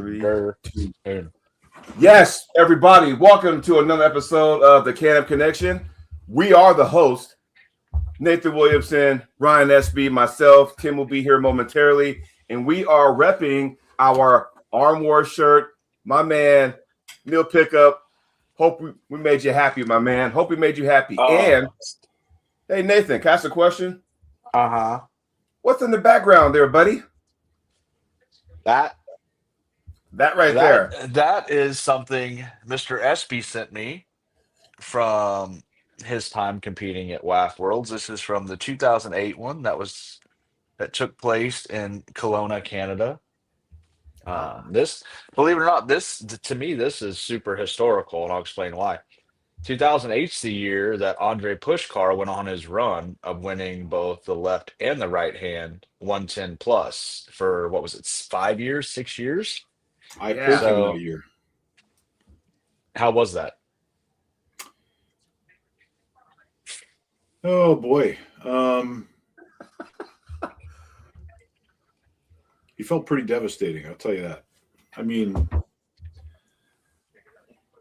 Three, Grr. two. Grr. Yes, everybody, welcome to another episode of the Can-Am Connection. We are the host, Nathan Williamson, Ryan SB, myself. Tim will be here momentarily, and we are repping our Arm War shirt. My man, Neil Pickup. Hope we made you happy, my man. Hope we made you happy. And hey, Nathan, can I ask a question? Uh-huh. What's in the background there, buddy? That right there. That is something Mr. Espy sent me from his time competing at WAF Worlds. This is from the 2008 one that took place in Kelowna, Canada. This, believe it or not, this to me this is super historical, and I'll explain why. 2008 is the year that Andre Pushkar went on his run of winning both the left and the right hand 110 plus for what was it, 5 years, 6 years? I pulled him So that year. how was that? Oh boy. He felt pretty devastating, I'll tell you that. I mean,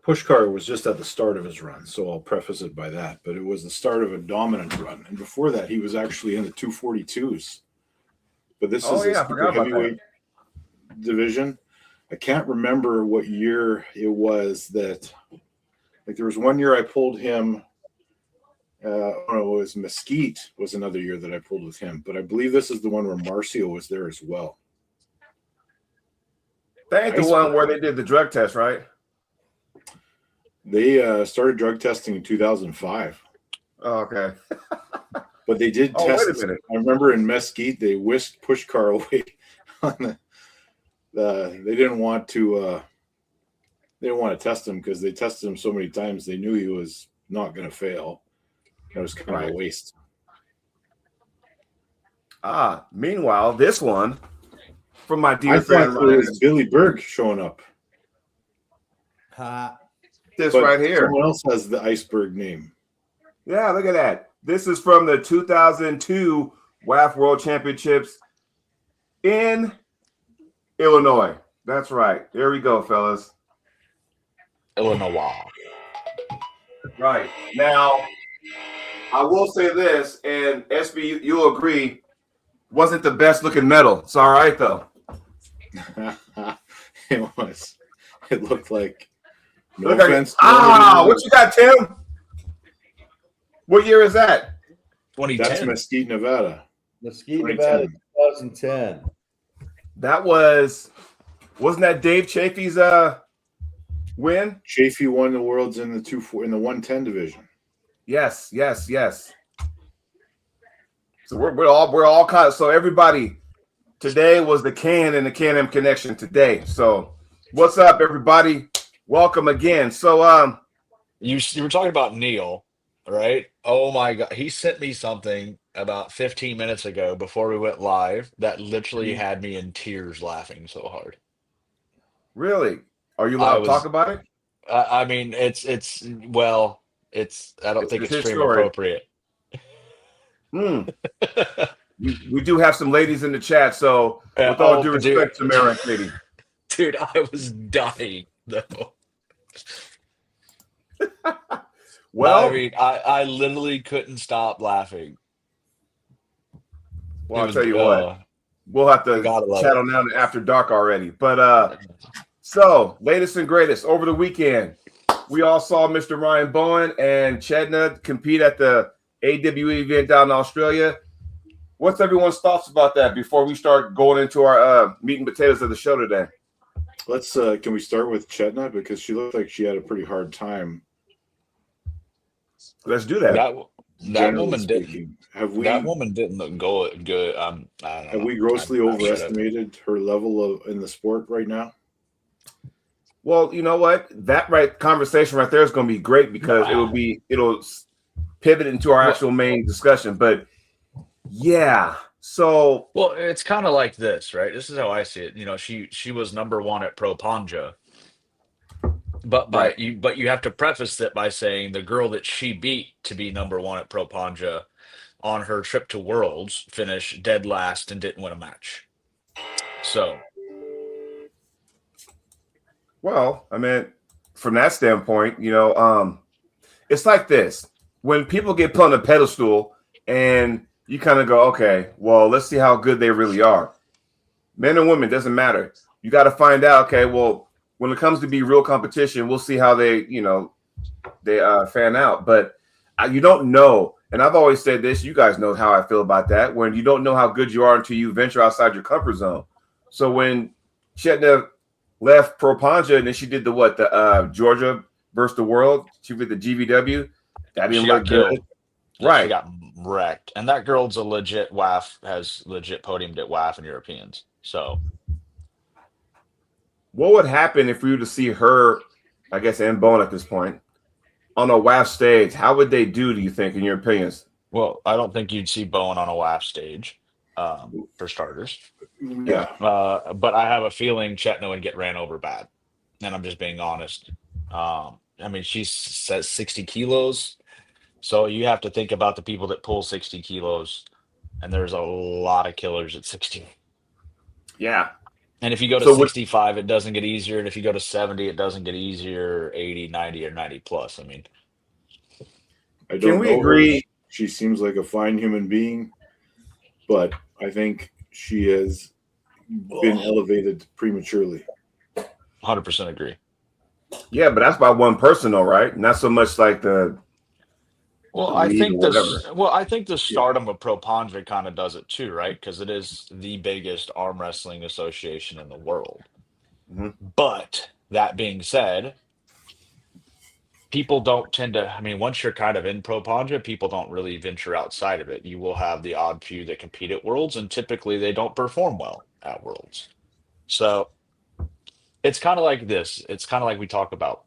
Pushkar was just at the start of his run, so I'll preface it by that. But it was the start of a dominant run. And before that, he was actually in the 242s. But this is a super heavyweight division. I can't remember what year it was that, like, there was one year I pulled him. I don't know, it was Mesquite was another year that I pulled with him. But I believe this is the one where Marcio was there as well. That ain't the one where they did the drug test, right? They started drug testing in 2005. Oh, okay. But they did test. Wait a minute. I remember in Mesquite, they whisked Pushkar away on they didn't want to test him because they tested him so many times. They knew he was not going to fail. It was kind of a waste. Meanwhile, this one from my dear I friend thought it was Billy Berg showing up. This But right here. Someone else has the iceberg name. Yeah, look at that. This is from the 2002 WAF World Championships in Illinois. That's right. There we go, fellas. Illinois. Right. Now, I will say this, and SB, you'll agree, wasn't the best looking medal. It's all right, though. It was. It looked like. No Look offense. what you got, Tim? What year is that? 2010. That's Mesquite, Nevada. Mesquite, Nevada, 2010. That wasn't that Dave Chafee's win? Chafee won the worlds in the 110 division. Yes. So we're all kind of, so everybody, today was the the Can-Am Connection today. So what's up, everybody? Welcome again. So You were talking about Neil, right? Oh my God. He sent me something about 15 minutes ago before we went live that literally had me in tears laughing so hard. really, are you allowed to talk about it? I mean, I don't think it's his stream story. appropriate. We do have some ladies in the chat, so with all due respect to Mara and Katie. Dude, I was dying though. Well, I mean, I literally couldn't stop laughing. Well, I'll tell you what, we'll have to chat on that after dark already. But so latest and greatest over the weekend, we all saw Mr. Ryan Bowen and Chedna compete at the AWE event down in Australia. What's everyone's thoughts about that before we start going into our meat and potatoes of the show today? Let's can we start with Chetna because she looked like she had a pretty hard time. Let's do that. That woman didn't. That woman didn't look good. I don't know. Have we grossly overestimated her level in the sport right now? Well, you know what? That conversation right there is going to be great because it'll pivot into our actual main discussion. But yeah, so well, it's kind of like this, right? This is how I see it. You know, she was number one at Pro Panja, but you have to preface it by saying the girl that she beat to be number one at Pro Panja on her trip to Worlds finished dead last and didn't win a match. So Well, I mean, from that standpoint, it's like this. When people get put on a pedestal and you kind of go, okay, well, let's see how good they really are. Men and women, doesn't matter. You got to find out, okay, well, when it comes to be real competition, we'll see how they fan out. But you don't know. And I've always said this, you guys know how I feel about that, when you don't know how good you are until you venture outside your comfort zone. So when Chetna left Pro Panja and then she did the Georgia versus the world, she did the GVW, that didn't look good. Right. She got wrecked. And that girl's a legit WAF, has legit podiumed at WAF and Europeans. So what would happen if we were to see her, I guess, and Bone at this point, on a WAF stage? How would they do you think, in your opinions? Well, I don't think you'd see Bone on a WAF stage, for starters. Yeah. But I have a feeling Chetna would get ran over bad. And I'm just being honest. I mean, she says 60 kilos. So you have to think about the people that pull 60 kilos. And there's a lot of killers at 60. Yeah. And if you go to 65, it doesn't get easier. And if you go to 70, it doesn't get easier. 80, 90, or 90 plus. I mean, I don't know agree? She seems like a fine human being, but I think she has been elevated prematurely. 100% agree. Yeah, but that's by one person, though, right? Not so much like the. Well, I think the stardom of Pro Panja kind of does it too, right? Because it is the biggest arm wrestling association in the world. Mm-hmm. But that being said, people don't tend to. I mean, once you're kind of in Pro Panja, people don't really venture outside of it. You will have the odd few that compete at Worlds, and typically they don't perform well at Worlds. So it's kind of like this. It's kind of like we talk about.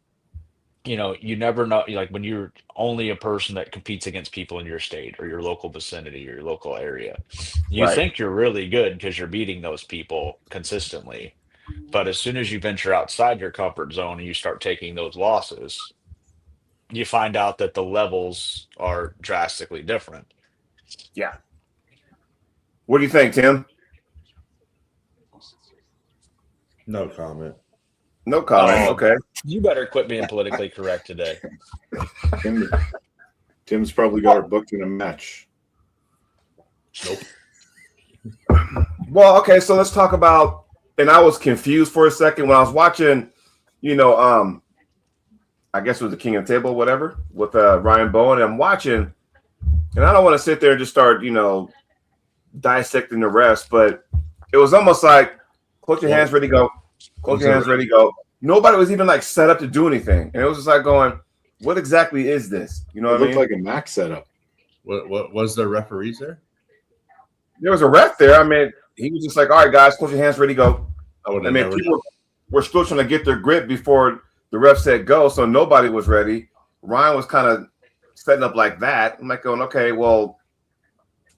You never know, like when you're only a person that competes against people in your state or your local vicinity or your local area, you think you're really good because you're beating those people consistently. But as soon as you venture outside your comfort zone and you start taking those losses, you find out that the levels are drastically different. Yeah. What do you think, Tim? No comment. No comment. Okay. You better quit being politically correct today. Tim's probably got her booked in a match. Nope. Well, okay, so let's talk about, and I was confused for a second when I was watching, I guess it was the King of the Table, whatever, with Ryan Bowen. And I'm watching, and I don't want to sit there and just start, dissecting the refs, but it was almost like, close your hands, ready, go. Close your hands, ready, go. Nobody was even like set up to do anything, and it was just like going, "What exactly is this?" You know what I mean? It looked like a max setup. What was there referees there? There was a ref there. I mean, he was just like, "All right, guys, close your hands, ready, go." I mean, people were still trying to get their grip before the ref said go, so nobody was ready. Ryan was kind of setting up like that. I'm like going, "Okay, well,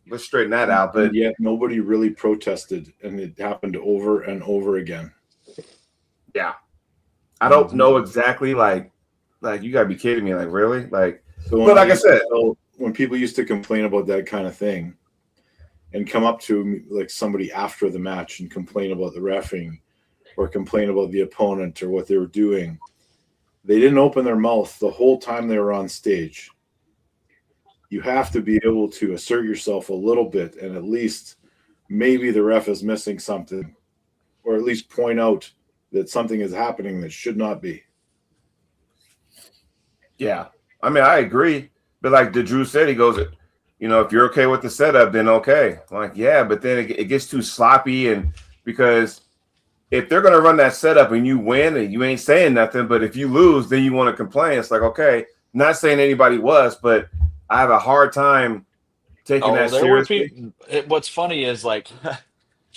let's straighten that out." But yet nobody really protested, and it happened over and over again. Yeah, I don't know exactly. Like you gotta be kidding me. Like really? Like, so but like I said, when people used to complain about that kind of thing, and come up to like somebody after the match and complain about the reffing, or complain about the opponent or what they were doing, they didn't open their mouth the whole time they were on stage. You have to be able to assert yourself a little bit, and at least maybe the ref is missing something, or at least point out that something is happening that should not be. Yeah. I mean, I agree. But like Drew said, he goes, if you're okay with the setup, then okay. I'm like, yeah, but then it gets too sloppy. And because if they're going to run that setup and you win and you ain't saying nothing, but if you lose, then you want to complain. It's like, okay, not saying anybody was, but I have a hard time taking that seriously. What's funny is like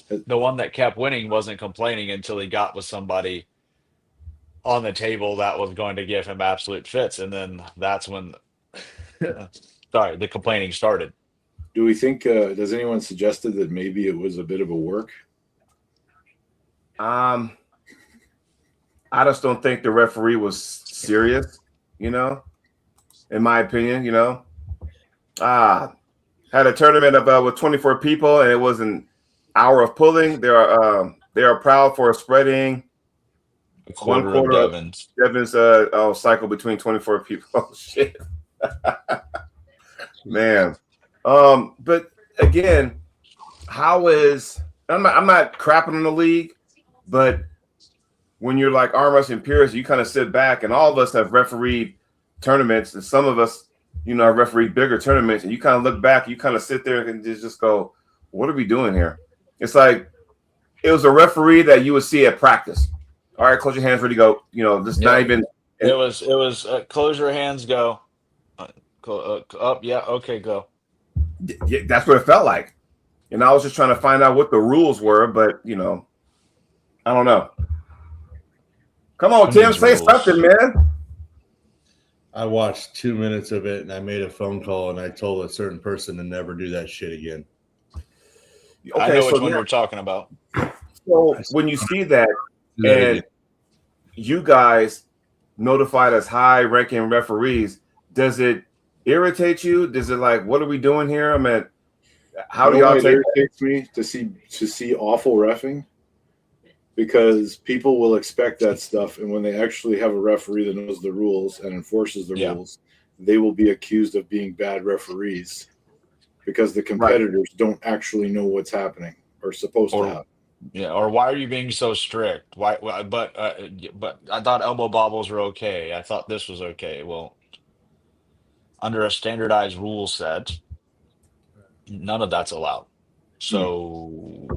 the one that kept winning wasn't complaining until he got with somebody on the table that was going to give him absolute fits. And then that's when, the complaining started. Do we think, does anyone suggested that maybe it was a bit of a work? I just don't think the referee was serious, in my opinion, had a tournament of with 24 people, and it was an hour of pulling. They are proud for spreading A quarter of Devin's. Devin's cycle between 24 people. Oh shit. Man. But again, how is I'm not crapping on the league, but when you're like arm wrestling purists, you kind of sit back, and all of us have refereed tournaments, and some of us, have refereed bigger tournaments, and you kind of look back, you kind of sit there and just go, what are we doing here? It's like it was a referee that you would see at practice. All right, close your hands, ready to go. This not even. It was close your hands, go. Up, yeah, okay, go. Yeah, that's what it felt like. And I was just trying to find out what the rules were, but I don't know. Come on, Tim, say something, man. I watched 2 minutes of it, and I made a phone call, and I told a certain person to never do that shit again. Okay, I know which one you're talking about. So when you see that, and you guys notified as high-ranking referees, does it irritate you? Does it like, what are we doing here? I mean, how do y'all take it? Irritates me to see awful reffing, because people will expect that stuff, and when they actually have a referee that knows the rules and enforces the rules, they will be accused of being bad referees because the competitors don't actually know what's happening or supposed to happen. Yeah, or why are you being so strict? Why? But I thought elbow bobbles were okay. I thought this was okay. Well, under a standardized rule set, none of that's allowed. So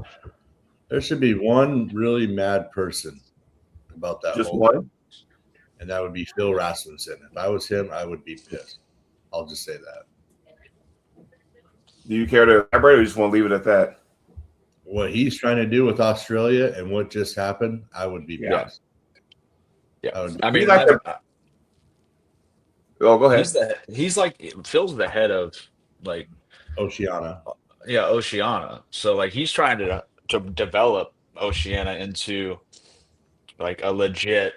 there should be one really mad person about that. Just one? And that would be Phil Rasmussen. If I was him, I would be pissed. I'll just say that. Do you care to elaborate, or you just want to leave it at that? What he's trying to do with Australia and what just happened, I would be pissed. Yeah. I mean, like go ahead. He's like Phil's the head of like Oceania. Yeah, Oceania. So like he's trying to develop Oceania into like a legit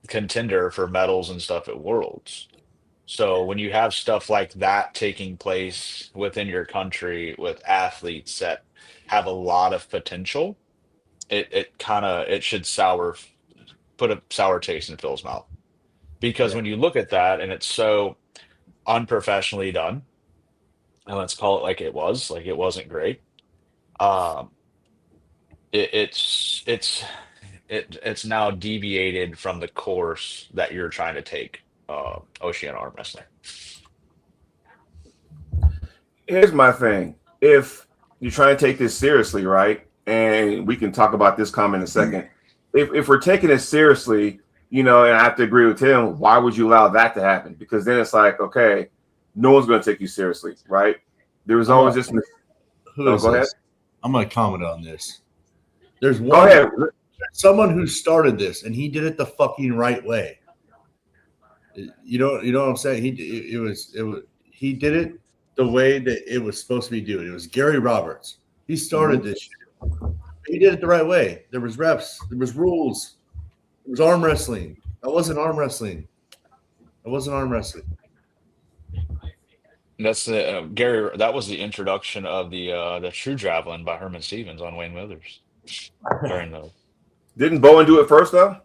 contender for medals and stuff at Worlds. So when you have stuff like that taking place within your country with athletes that have a lot of potential, it should put a sour taste in Phil's mouth. Because when you look at that and it's so unprofessionally done, and let's call it like it wasn't great. It's now deviated from the course that you're trying to take, Oceania arm wrestling. Here's my thing. If you're trying to take this seriously, right? And we can talk about this comment in a second. If we're taking it seriously, and I have to agree with Tim, why would you allow that to happen? Because then it's like, okay, no one's going to take you seriously, right? There was always this. Go ahead. I'm going to comment on this. There's one. Go ahead. Someone who started this, and he did it the fucking right way. You know what I'm saying? He did it the way that it was supposed to be doing. It was Gary Roberts. He started this shit. He did it the right way. There was reps. There was rules. There was arm wrestling. That wasn't arm wrestling. That's the Gary. That was the introduction of the True Javelin by Herman Stevens on Wayne Withers. During the. Didn't Bowen do it first though?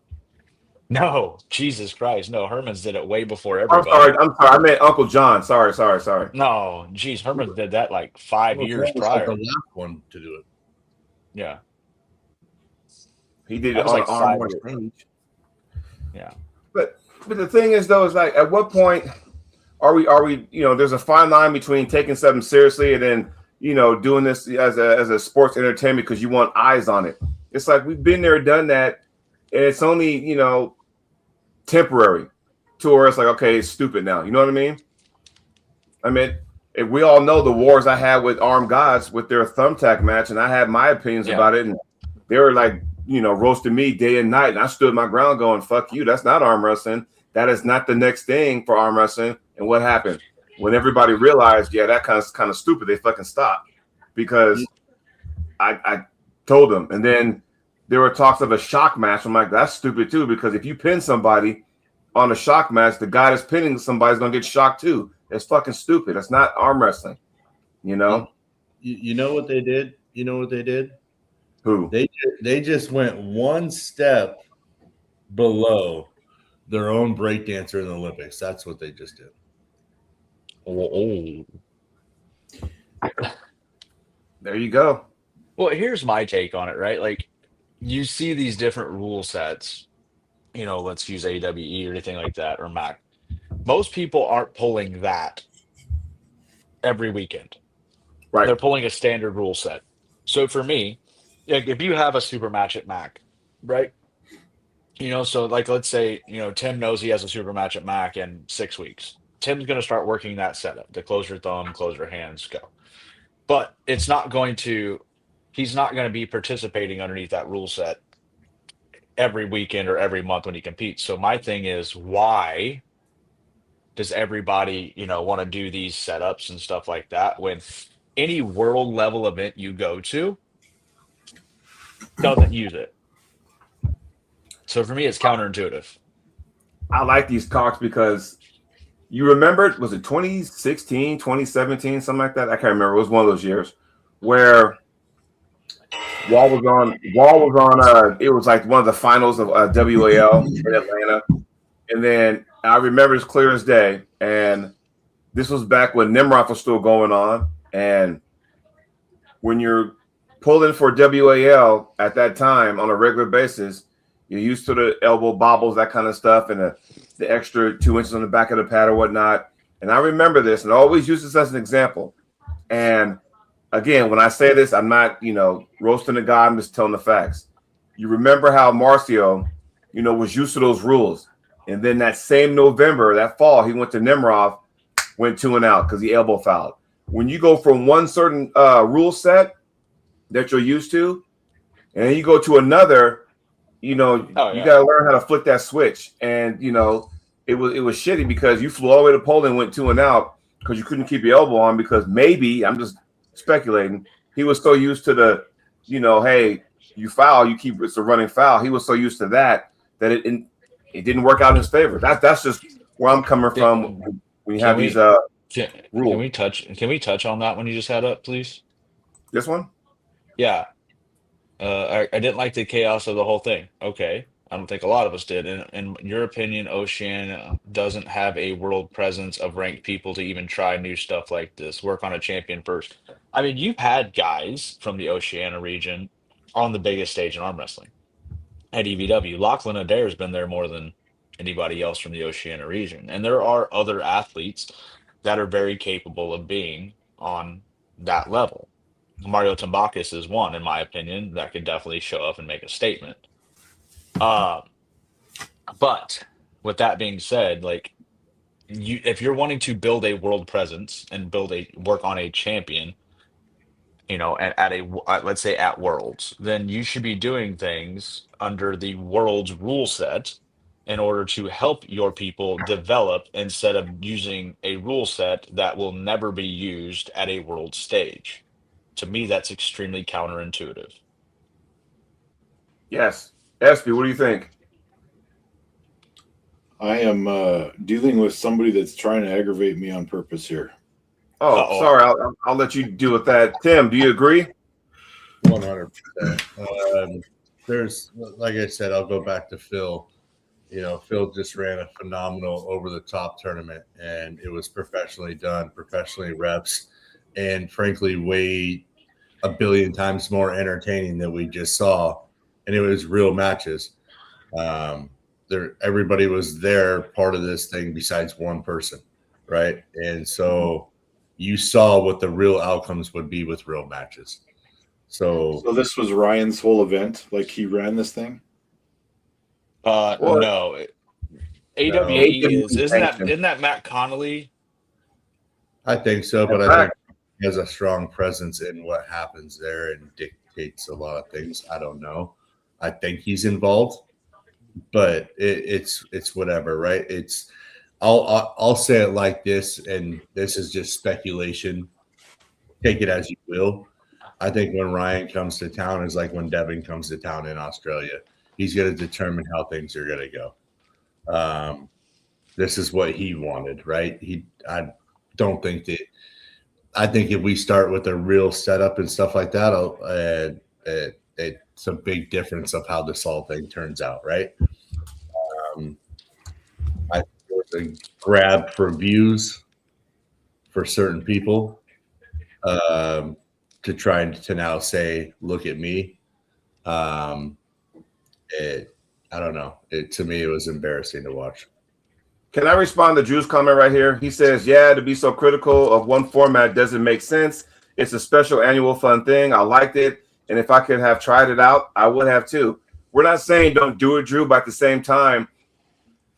No, Jesus Christ, no. Herman's did it way before everybody. I'm sorry. I meant Uncle John. Sorry. No, geez, Herman did that like 5 years prior. The last one to do it. Yeah, he did it on like arm wrestling. Yeah, but the thing is though, is like at what point are we? There's a fine line between taking something seriously and then doing this as a sports entertainment because you want eyes on it. It's like we've been there, done that, and it's only temporary to where it's like, okay, it's stupid now. You know what I mean? I mean, if we all know the wars I had with Armed Gods with their thumbtack match, and I had my opinions about it, and they were like, roasting me day and night, and I stood my ground going, fuck you, that's not arm wrestling. That is not the next thing for arm wrestling. And what happened? When everybody realized, that kind of stupid, they fucking stopped because I told them. And then there were talks of a shock match. I'm like, that's stupid too, because if you pin somebody on a shock match, the guy that's pinning somebody's gonna get shocked too. It's fucking stupid. That's not arm wrestling. You know what they did? You know what they did? Who? They just went one step below their own breakdancer in the Olympics. That's what they just did. Oh. There you go. Well, here's my take on it, right? Like, you see these different rule sets, let's use AWE or anything like that, or MAC. Most people aren't pulling that every weekend. Right. They're pulling a standard rule set. So for me, like, if you have a super match at MAC, right? So like, let's say, Tim knows he has a super match at MAC in 6 weeks. Tim's going to start working that setup, the close your thumb, close your hands, go. But he's not going to be participating underneath that rule set every weekend or every month when he competes. So my thing is, why does everybody, want to do these setups and stuff like that when any world level event you go to doesn't use it? So for me, it's counterintuitive. I like these talks because you remember, was it 2016, 2017, something like that? I can't remember. It was one of those years where Wall was on. It was like one of the finals of WAL in Atlanta, and then I remember as clear as day. And this was back when Nimrod was still going on, and when you're pulling for WAL at that time on a regular basis, you're used to the elbow bobbles, that kind of stuff, and the extra 2 inches on the back of the pad or whatnot. And I remember this, and I always use this as an example. And again, when I say this, I'm not, roasting the guy. I'm just telling the facts. You remember how Marcio, was used to those rules. And then that same November, that fall, he went to Nimrod, went 2 and out because he elbow fouled. When you go from one certain rule set that you're used to, and then you go to another, you got to learn how to flick that switch. And, it was shitty because you flew all the way to Poland and went 2 and out because you couldn't keep your elbow on because maybe, I'm just speculating, he was so used to the, hey, you foul, you keep it's a running foul. He was so used to that it didn't work out in his favor. That's just where I'm coming from when you have these rules. Can we touch on that one you just had up, please? This one? Yeah. I didn't like the chaos of the whole thing. Okay. I don't think a lot of us did. In your opinion, Oceania doesn't have a world presence of ranked people to even try new stuff like this, work on a champion first. I mean, you've had guys from the Oceania region on the biggest stage in arm wrestling at EVW. Lachlan Adair has been there more than anybody else from the Oceania region. And there are other athletes that are very capable of being on that level. Mario Tambakis is one, in my opinion, that could definitely show up and make a statement. But with that being said, like, if you're wanting to build a world presence and work on a champion, let's say at Worlds, then you should be doing things under the Worlds rule set in order to help your people develop instead of using a rule set that will never be used at a world stage. To me, that's extremely counterintuitive. Yes. Espy, what do you think? I am dealing with somebody that's trying to aggravate me on purpose here. Oh, Uh-oh. Sorry. I'll let you deal with that. Tim, do you agree? 100%. There's, like I said, I'll go back to Phil. Phil just ran a phenomenal over-the-top tournament, and it was professionally done, professionally reps, and frankly, way a billion times more entertaining than we just saw. And it was real matches. Everybody was there, part of this thing, besides one person, right? And so you saw what the real outcomes would be with real matches. So this was Ryan's whole event? Like, he ran this thing? No. AWE isn't that Matt Connolly? I think so, but I think he has a strong presence in what happens there and dictates a lot of things. I don't know. I think he's involved, but it's whatever, right? I'll say it like this, and this is just speculation. Take it as you will. I think when Ryan comes to town is like when Devin comes to town in Australia. He's going to determine how things are going to go. This is what he wanted, right? I don't think that. I think if we start with a real setup and stuff like that, it's a big difference of how this whole thing turns out, right? I think it was a grab for views for certain people to try to now say, look at me. I don't know. To me, it was embarrassing to watch. Can I respond to Drew's comment right here? He says, yeah, to be so critical of one format doesn't make sense. It's a special annual fun thing. I liked it. And if I could have tried it out, I would have too. We're not saying don't do it, Drew, but at the same time,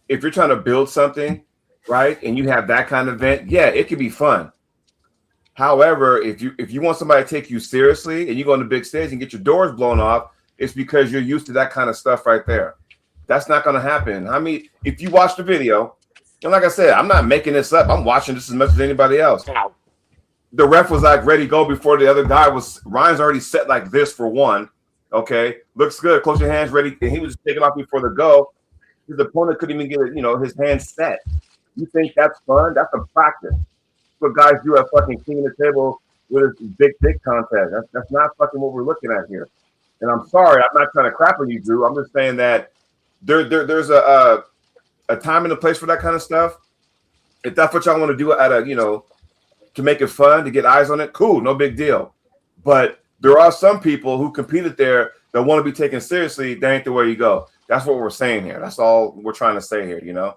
if you're trying to build something, right, and you have that kind of event, yeah, it could be fun. However, if you want somebody to take you seriously and you go on the big stage and get your doors blown off, it's because you're used to that kind of stuff right there. That's not going to happen. I mean, if you watch the video, and like I said, I'm not making this up. I'm watching this as much as anybody else. The ref was like ready to go before the other guy was. Ryan's already set like this for one. Okay, looks good. Close your hands, ready. And he was just taking off before the go. His opponent couldn't even get it, his hands set. You think that's fun? That's a practice. That's what guys do at fucking King of the Table with a big dick contest. That's not fucking what we're looking at here. And I'm sorry, I'm not trying to crap on you, Drew. I'm just saying that there's a time and a place for that kind of stuff. If that's what y'all want to do at to make it fun, to get eyes on it, cool, no big deal. But there are some people who competed there that want to be taken seriously. That ain't the way you go. That's what we're saying here. That's all we're trying to say here, Yeah.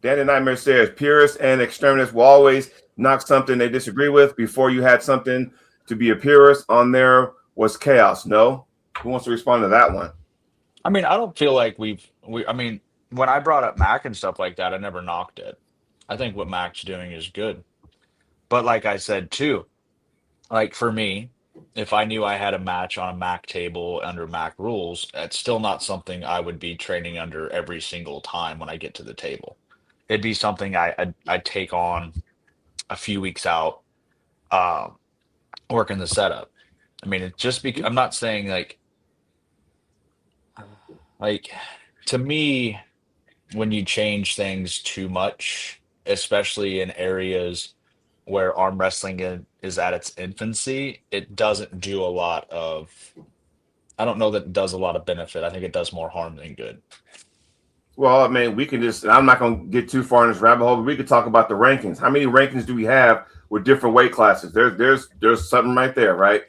Danny Nightmare says, purists and extremists will always knock something they disagree with. Before you had something to be a purist on there was chaos. No? Who wants to respond to that one? I mean, I don't feel like I mean, when I brought up Mac and stuff like that, I never knocked it. I think what Mac's doing is good. But like I said too, like for me, if I knew I had a match on a Mac table under Mac rules, it's still not something I would be training under every single time when I get to the table. It'd be something I'd take on a few weeks out, working the setup. I mean, it's just I'm not saying like to me, when you change things too much, especially in areas where arm wrestling is at its infancy, it doesn't do a lot of. I don't know that it does a lot of benefit. I think it does more harm than good. Well, I mean, we can I'm not going to get too far in this rabbit hole, but we could talk about the rankings. How many rankings do we have with different weight classes? There's something right there, right?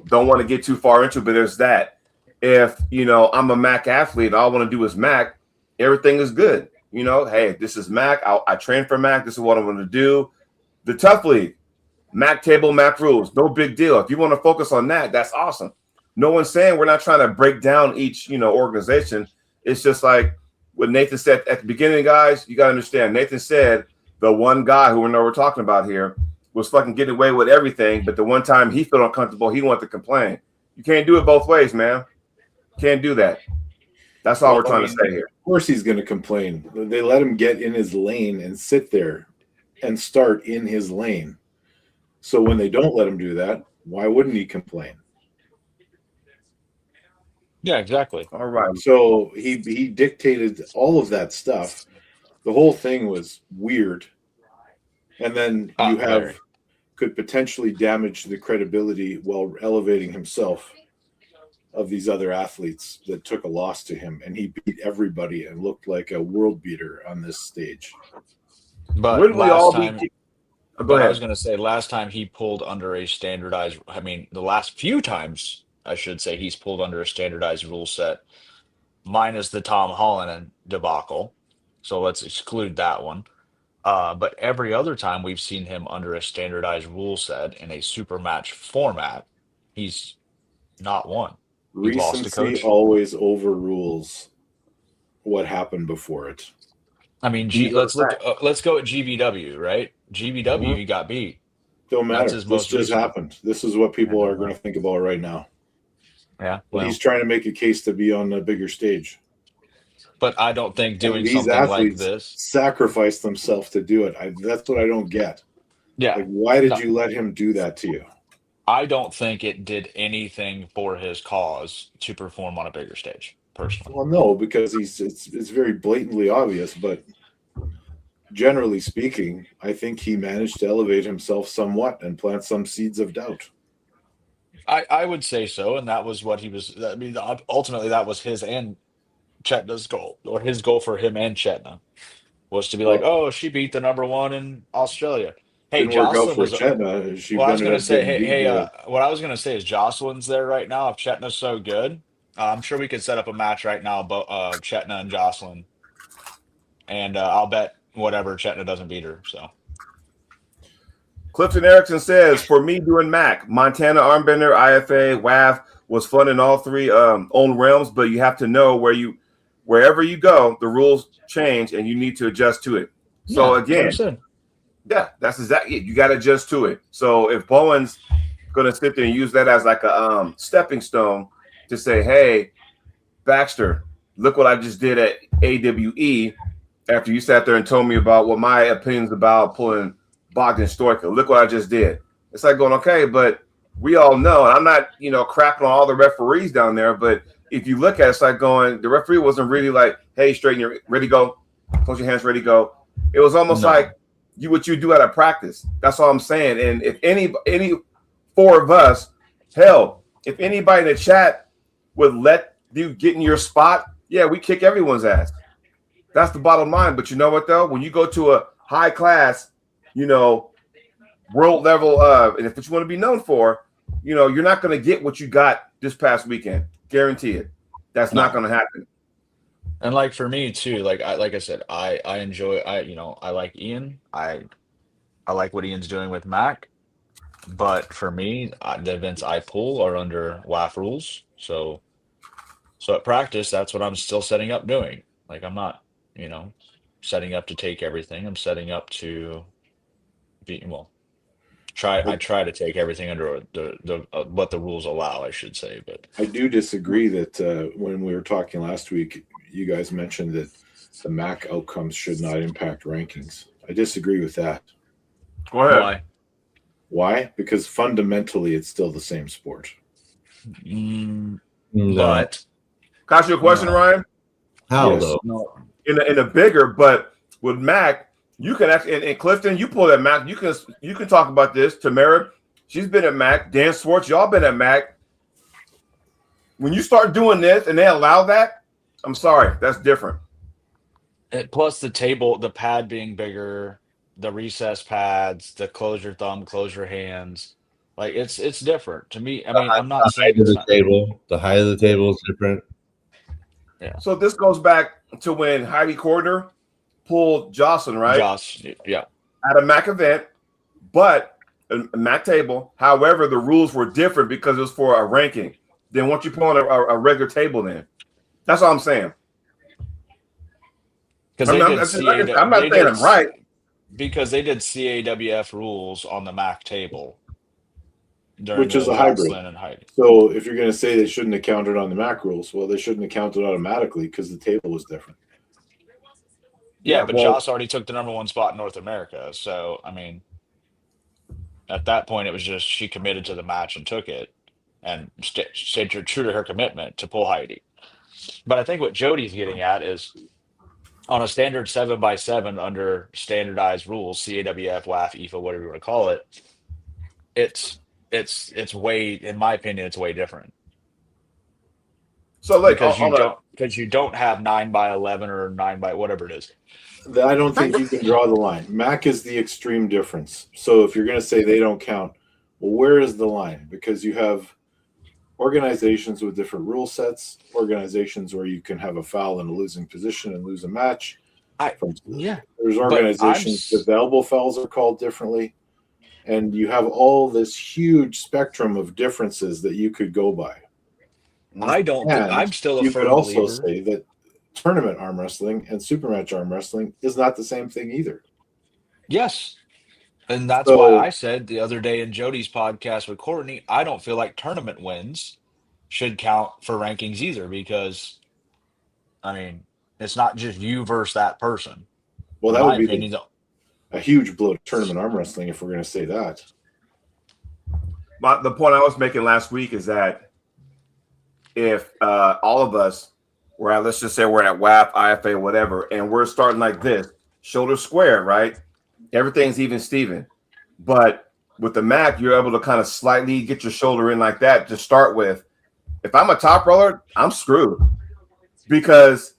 Don't want to get too far into it, but there's that. If, I'm a Mac athlete and all I want to do is Mac, everything is good. Hey, this is Mac. I train for Mac. This is what I want to do. The Tough League, Mac table, Mac rules, no big deal. If you want to focus on that, that's awesome. No one's saying we're not trying to break down each, organization. It's just like what Nathan said at the beginning, guys. You got to understand. Nathan said the one guy who we know we're talking about here was fucking getting away with everything, but the one time he felt uncomfortable, he wanted to complain. You can't do it both ways, man. Can't do that. That's all we're trying to say here. Of course he's going to complain. They let him get in his lane and sit there and start in his lane. So when they don't let him do that, why wouldn't he complain? Yeah, exactly. All right. So he dictated all of that stuff. The whole thing was weird. And then could potentially damage the credibility while elevating himself of these other athletes that took a loss to him. And he beat everybody and looked like a world beater on this stage. But wouldn't we all be? Go ahead. I was going to say, last time he pulled under a standardized. I mean, the last few times, I should say, he's pulled under a standardized rule set, minus the Tom Holland debacle. So let's exclude that one. But every other time we've seen him under a standardized rule set in a super match format, he's not won. He lost to coach. Recency always overrules what happened before it. I mean, let's go at GVW, right? GVW, he got beat. Don't matter. This just happened. This is what people are going to think about right now. Yeah, well, he's trying to make a case to be on a bigger stage. But I don't think doing something like this sacrifice themselves to do it. That's what I don't get. Yeah. Like, why did you let him do that to you? I don't think it did anything for his cause to perform on a bigger stage, personally. Well, no, because it's very blatantly obvious, but generally speaking, I think he managed to elevate himself somewhat and plant some seeds of doubt. I would say so, and that was what he was. I mean, ultimately, that was his and Chetna's goal, or his goal for him and Chetna was to be like, Well, oh, she beat the number one in Australia. Hey, didn't work out Jocelyn for was. Chetna. She Well, I was ended gonna up say, getting beat by what I was gonna say is Jocelyn's there right now. If Chetna's so good, I'm sure we could set up a match right now, but Chetna and Jocelyn, and I'll bet whatever Chetna doesn't beat her. So Clifton Erickson says, for me doing Mac, Montana Armbender, IFA, WAF was fun in all three own realms, but you have to know wherever you go, the rules change and you need to adjust to it. So yeah, again, yeah, that's exactly it. You got to adjust to it. So if Bowen's going to sit there and use that as like a stepping stone to say, hey, Baxter, look what I just did at AWE after you sat there and told me about what my opinions about pulling Bogdan Stoica. Look what I just did. It's like going, okay, but we all know, and I'm not, crapping on all the referees down there, but if you look at it, it's like going, the referee wasn't really like, hey, straighten your, ready, go, close your hands, ready, go. It was almost like what you do at a practice. That's all I'm saying. And if any four of us, hell, if anybody in the chat would let you get in your spot, yeah, we kick everyone's ass. That's the bottom line. But you know what, though? When you go to a high class, world level, and if it's what you want to be known for, you're not going to get what you got this past weekend. Guarantee it. That's not going to happen. And like for me too, like I said, I enjoy, I like Ian. I like what Ian's doing with Mac. But for me, the events I pull are under WAF rules. So at practice, that's what I'm still setting up doing. Like I'm not, setting up to take everything. I'm setting up to be I try to take everything under the what the rules allow, I should say. But I do disagree that when we were talking last week, you guys mentioned that the MAC outcomes should not impact rankings. I disagree with that. Go ahead. Why? Because fundamentally, it's still the same sport. But can I ask you a question, Ryan? How Yes. though? no, In a bigger, but with Mac, you can actually, and Clifton, you pull that Mac. You can talk about this. Tamara, she's been at Mac. Dan Swartz, y'all been at Mac. When you start doing this and they allow that, I'm sorry, that's different. plus the table, the pad being bigger, the recess pads, the close your thumb, close your hands. Like it's different to me. I mean, I'm not saying The it's height of the table. The height of the table is different. Yeah. So this goes back to when Heidi Cordner pulled Jocelyn, right? Josh, yeah. At a Mac event, but a Mac table. However, the rules were different because it was for a ranking. Then once you put on a regular table, then that's all I'm saying. Because I'm not saying I'm right. Because they did CAWF rules on the Mac table. Which is a hybrid. And Heidi. So if you're going to say they shouldn't have counted on the MAC rules, well, they shouldn't have counted automatically because the table was different. Yeah, but Joss already took the number one spot in North America. So, I mean, at that point, it was just she committed to the match and took it and stayed true to her commitment to pull Heidi. But I think what Jody's getting at is on a standard 7x7 under standardized rules, CAWF, WAF, IFA, whatever you want to call it, it's way, in my opinion, it's way different. So like because you don't have 9x11 or 9x whatever it is. I don't think you can draw the line. MAC is the extreme difference. So if you're going to say they don't count, well, where is the line? Because you have organizations with different rule sets, organizations where you can have a foul in a losing position and lose a match. There's organizations that the elbow fouls are called differently. And you have all this huge spectrum of differences that you could go by. I don't think I'm still a you firm could also believer. say that tournament arm wrestling and supermatch arm wrestling is not the same thing either. Yes. And that's why I said the other day in Jody's podcast with Courtney, I don't feel like tournament wins should count for rankings either, because I mean, it's not just you versus that person. Well, that would be a huge blow to tournament arm wrestling if we're going to say that. The point I was making last week is that if all of us were at, let's just say we're at WAF, IFA, whatever, and we're starting like this, shoulder square, right? Everything's even Steven. But with the Mac, you're able to kind of slightly get your shoulder in like that to start with. If I'm a top roller, I'm screwed because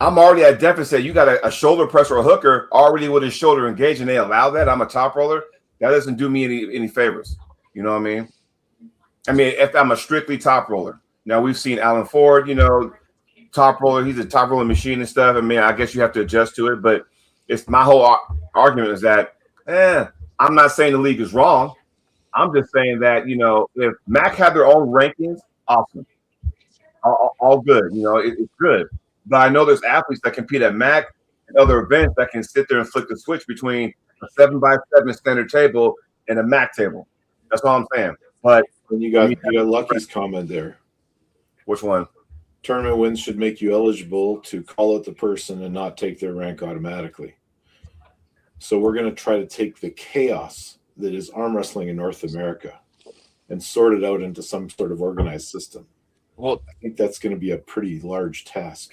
I'm already at deficit. You got a shoulder press or a hooker already with his shoulder engaged, and they allow that. I'm a top roller. That doesn't do me any favors. You know what I mean? I mean, if I'm a strictly top roller. Now, we've seen Alan Ford, you know, top roller. He's a top roller machine and stuff. I mean, I guess you have to adjust to it, but it's my whole argument is that, I'm not saying the league is wrong. I'm just saying that, you know, if Mac had their own rankings, awesome. All good. You know, it's good. But I know there's athletes that compete at Mac and other events that can sit there and flick the switch between a 7x7 standard table and a Mac table. That's all I'm saying. But when you got Lucky's comment there. Which one? Tournament wins should make you eligible to call out the person and not take their rank automatically. So we're going to try to take the chaos that is arm wrestling in North America and sort it out into some sort of organized system. Well, I think that's going to be a pretty large task.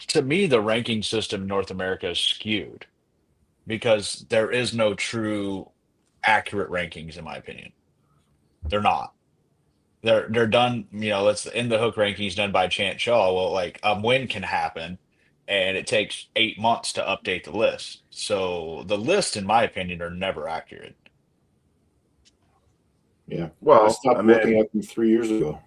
To me, the ranking system in North America is skewed because there is no true accurate rankings, in my opinion. They're not. They're done, you know, let's in the hook rankings done by Chant Shaw. Well, like a win can happen and it takes 8 months to update the list. So the lists, in my opinion, are never accurate. Yeah. Well, I stopped looking at them 3 years ago.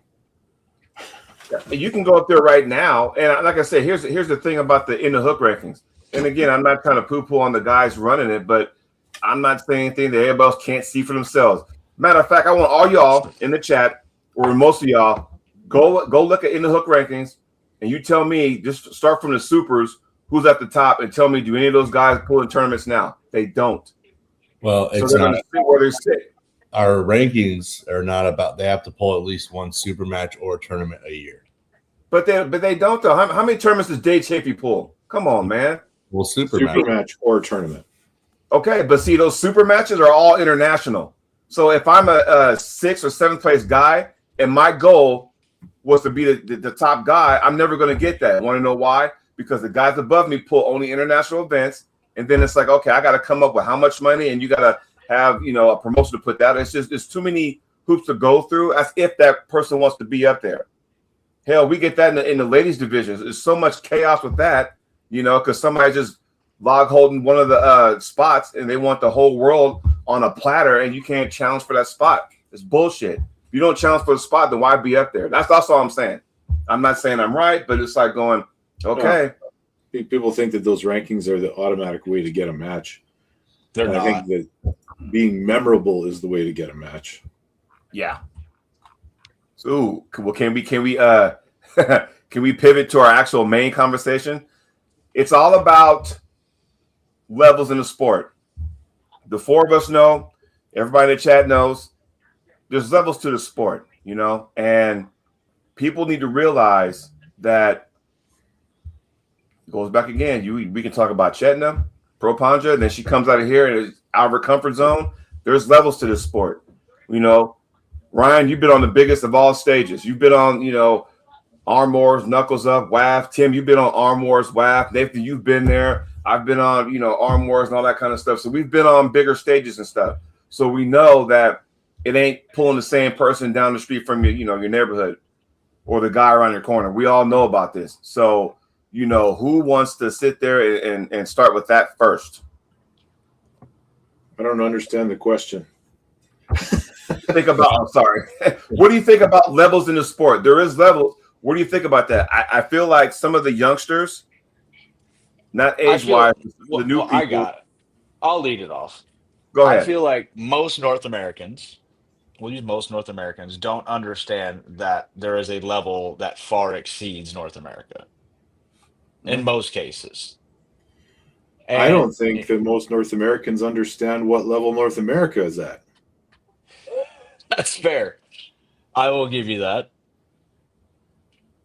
You can go up there right now, and like I said, here's the thing about the in the hook rankings. And again, I'm not trying to poo-poo on the guys running it, but I'm not saying anything that everybody else can't see for themselves. Matter of fact, I want all y'all in the chat, or most of y'all, go look at in the hook rankings, and you tell me, just start from the supers, who's at the top, and tell me, do any of those guys pull in tournaments now? They don't. Well, it's so not where they sit. Our rankings are not about. They have to pull at least one super match or tournament a year. But they don't though. How many tournaments does Dave Chafee pull? Come on, man. Well, super match or tournament. Okay, but see, those super matches are all international. So if I'm a 6th or 7th place guy, and my goal was to be the top guy, I'm never going to get that. Want to know why? Because the guys above me pull only international events, and then it's like, okay, I got to come up with how much money, and you got to have, you know, a promotion to put that. It's too many hoops to go through as if that person wants to be up there. Hell, we get that in the ladies divisions. There's so much chaos with that, you know, because somebody just log holding one of the spots and they want the whole world on a platter and you can't challenge for that spot. It's bullshit. If you don't challenge for the spot, then why be up there? That's all I'm saying. I'm not saying I'm right, but it's like going, okay. No. People think that those rankings are the automatic way to get a match. They're not. I think that being memorable is the way to get a match. Yeah. So, well, can we can we pivot to our actual main conversation? It's all about levels in the sport. The four of us know, everybody in the chat knows, there's levels to the sport, you know, and people need to realize that it goes back again. We can talk about Chetna, Propanja, and then she comes out of here and is out of her comfort zone. There's levels to this sport, you know. Ryan, you've been on the biggest of all stages. You've been on, you know, Arm Wars, Knuckles Up, WAF. Tim, you've been on Arm Wars, WAF. Nathan, you've been there. I've been on, you know, Arm Wars and all that kind of stuff. So we've been on bigger stages and stuff. So we know that it ain't pulling the same person down the street from your, you know, your neighborhood or the guy around your corner. We all know about this. So, you know, who wants to sit there and start with that first? I don't understand the question. Think about, I'm sorry. What do you think about levels in the sport? There is levels. What do you think about that? I feel like some of the youngsters, not age-wise, the new people. I got it. I'll lead it off. Go ahead. I feel like most North Americans, don't understand that there is a level that far exceeds North America in most cases. And I don't think that most North Americans understand what level North America is at. That's fair. I will give you that.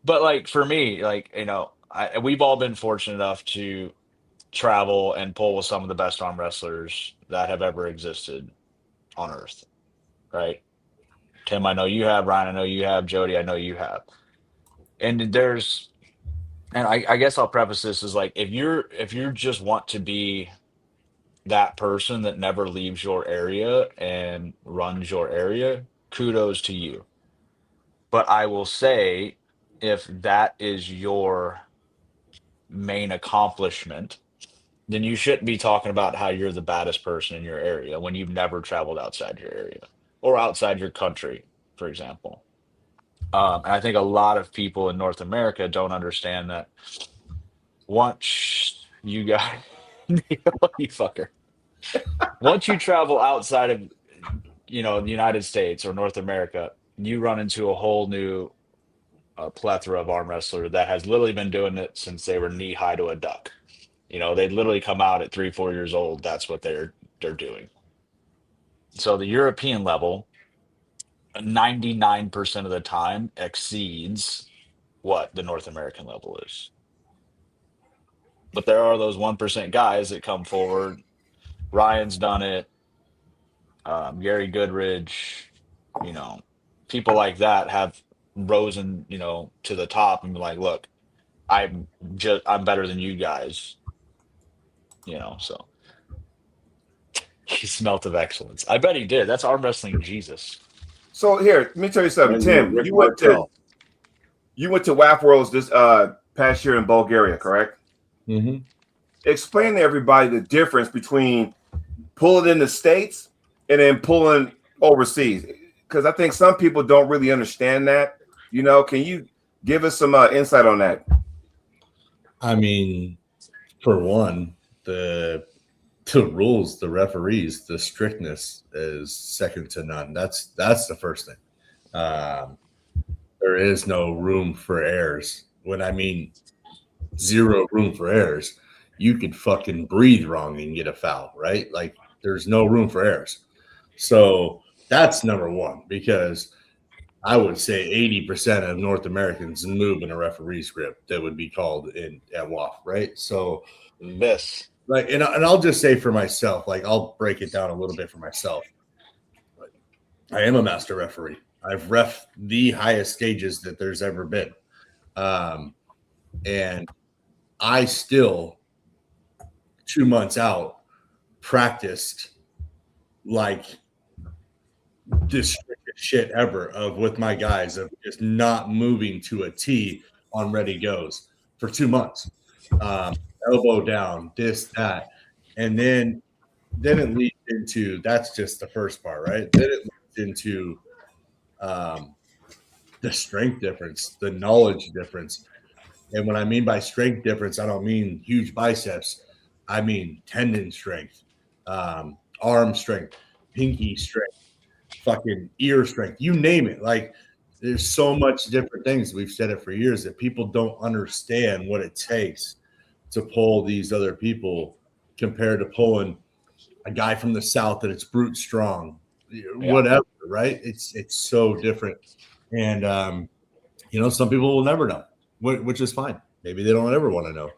But like for me, like, you know, we've all been fortunate enough to travel and pull with some of the best arm wrestlers that have ever existed on earth, right? Tim, I know you have. Ryan, I know you have. Jody, I know you have. And I guess I'll preface this as like, if you just want to be that person that never leaves your area and runs your area, kudos to you. But I will say, if that is your main accomplishment, then you shouldn't be talking about how you're the baddest person in your area when you've never traveled outside your area or outside your country, for example. And I think a lot of people in North America don't understand that once you got, you fucker, once you travel outside of, the United States or North America, you run into a whole new plethora of arm wrestler that has literally been doing it since they were knee high to a duck. They literally come out at 3-4 years old. That's what they're doing. So the European level, 99% of the time exceeds what the North American level is. But there are those 1% guys that come forward. Ryan's done it. Gary Goodridge, people like that have risen, to the top and be like, look, I'm better than you guys, so he smelt of excellence. I bet he did. That's arm wrestling Jesus. So here, let me tell you something, Tim. You went to WAF Worlds this past year in Bulgaria, correct? Mm-hmm. Explain to everybody the difference between pulling in the States and then pulling overseas, because I think some people don't really understand that. Can you give us some insight on that? I mean, for one, the rules, the referees, the strictness is second to none. That's the first thing. There is no room for errors. When I mean zero room for errors, you could fucking breathe wrong and get a foul, right? Like, there's no room for errors. So that's number one, because I would say 80% of North Americans move in a referee script that would be called at WAF, right? So this, and I'll just say for myself, I'll break it down a little bit for myself. I am a master referee. I've ref the highest stages that there's ever been. And I still, 2 months out, practiced like the strictest shit ever with my guys of just not moving to a T on ready goes for 2 months. Elbow down, this, that. And then it leads into, that's just the first part, right? Then it leads into the strength difference, the knowledge difference. And when I mean by strength difference, I don't mean huge biceps. I mean tendon strength, arm strength, pinky strength, fucking ear strength, you name it. There's so much different things. We've said it for years that people don't understand what it takes to pull these other people compared to pulling a guy from the South that it's brute strong, whatever, right? It's so different. And, some people will never know, which is fine. Maybe they don't ever want to know.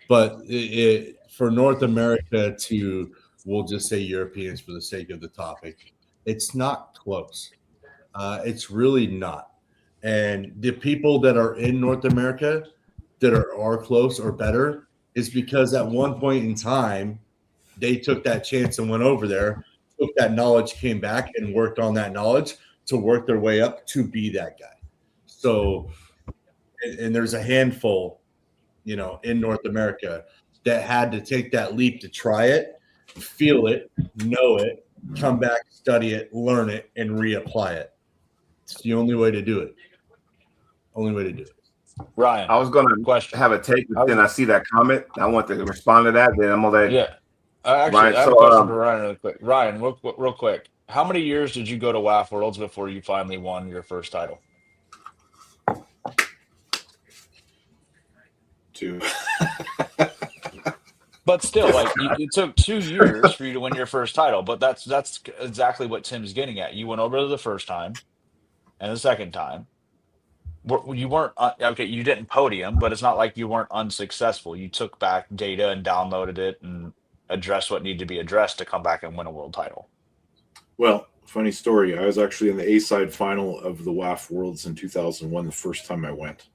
But for North America to, we'll just say Europeans for the sake of the topic, it's not close. It's really not. And the people that are in North America that are close or better is because at one point in time, they took that chance and went over there, took that knowledge, came back and worked on that knowledge to work their way up to be that guy. So, and there's a handful, in North America that had to take that leap to try it, feel it, know it, come back, study it, learn it, and reapply it. It's the only way to do it. Only way to do it. Ryan, I was going to have a take, but then I see that comment. I want to respond to that. Then I'm going to let. Yeah. Actually, I have a question for Ryan really quick. Ryan, real quick. How many years did you go to WAF Worlds before you finally won your first title? 2. But still, it took 2 years for you to win your first title. But that's exactly what Tim's getting at. You went over the first time and the second time. You weren't okay. You didn't podium, but it's not like you weren't unsuccessful. You took back data and downloaded it and addressed what needed to be addressed to come back and win a world title. Well, funny story. I was actually in the A-side final of the WAF Worlds in 2001, the first time I went,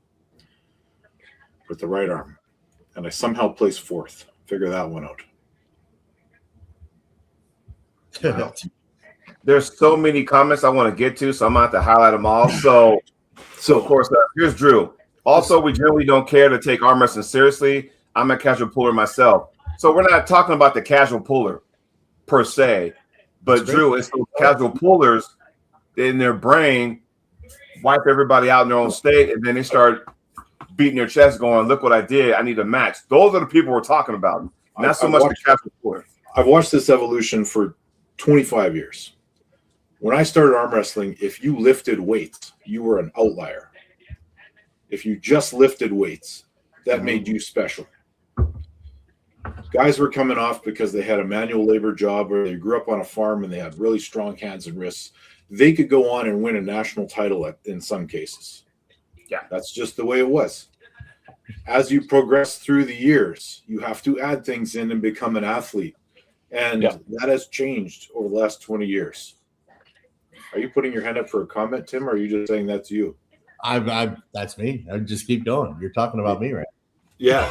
with the right arm. And I somehow placed 4th. Figure that one out. There's so many comments I want to get to, so I'm going to have to highlight them all. So of course, here's Drew. Also, we generally don't care to take arm wrestling seriously. I'm a casual puller myself. So we're not talking about the casual puller per se, but Drew, it's those casual pullers in their brain wipe everybody out in their own state, and then they start beating their chest going, look what I did. I need a match. Those are the people we're talking about. Not so much the casual puller. I've watched this evolution for 25 years. When I started arm wrestling, if you lifted weights, you were an outlier. If you just lifted weights, that made you special. Guys were coming off because they had a manual labor job or they grew up on a farm and they had really strong hands and wrists. They could go on and win a national title in some cases. Yeah, that's just the way it was. As you progress through the years, you have to add things in and become an athlete. And that has changed over the last 20 years. Are you putting your hand up for a comment, Tim, or are you just saying that's you? That's me. I just keep going. You're talking about me, right? Yeah.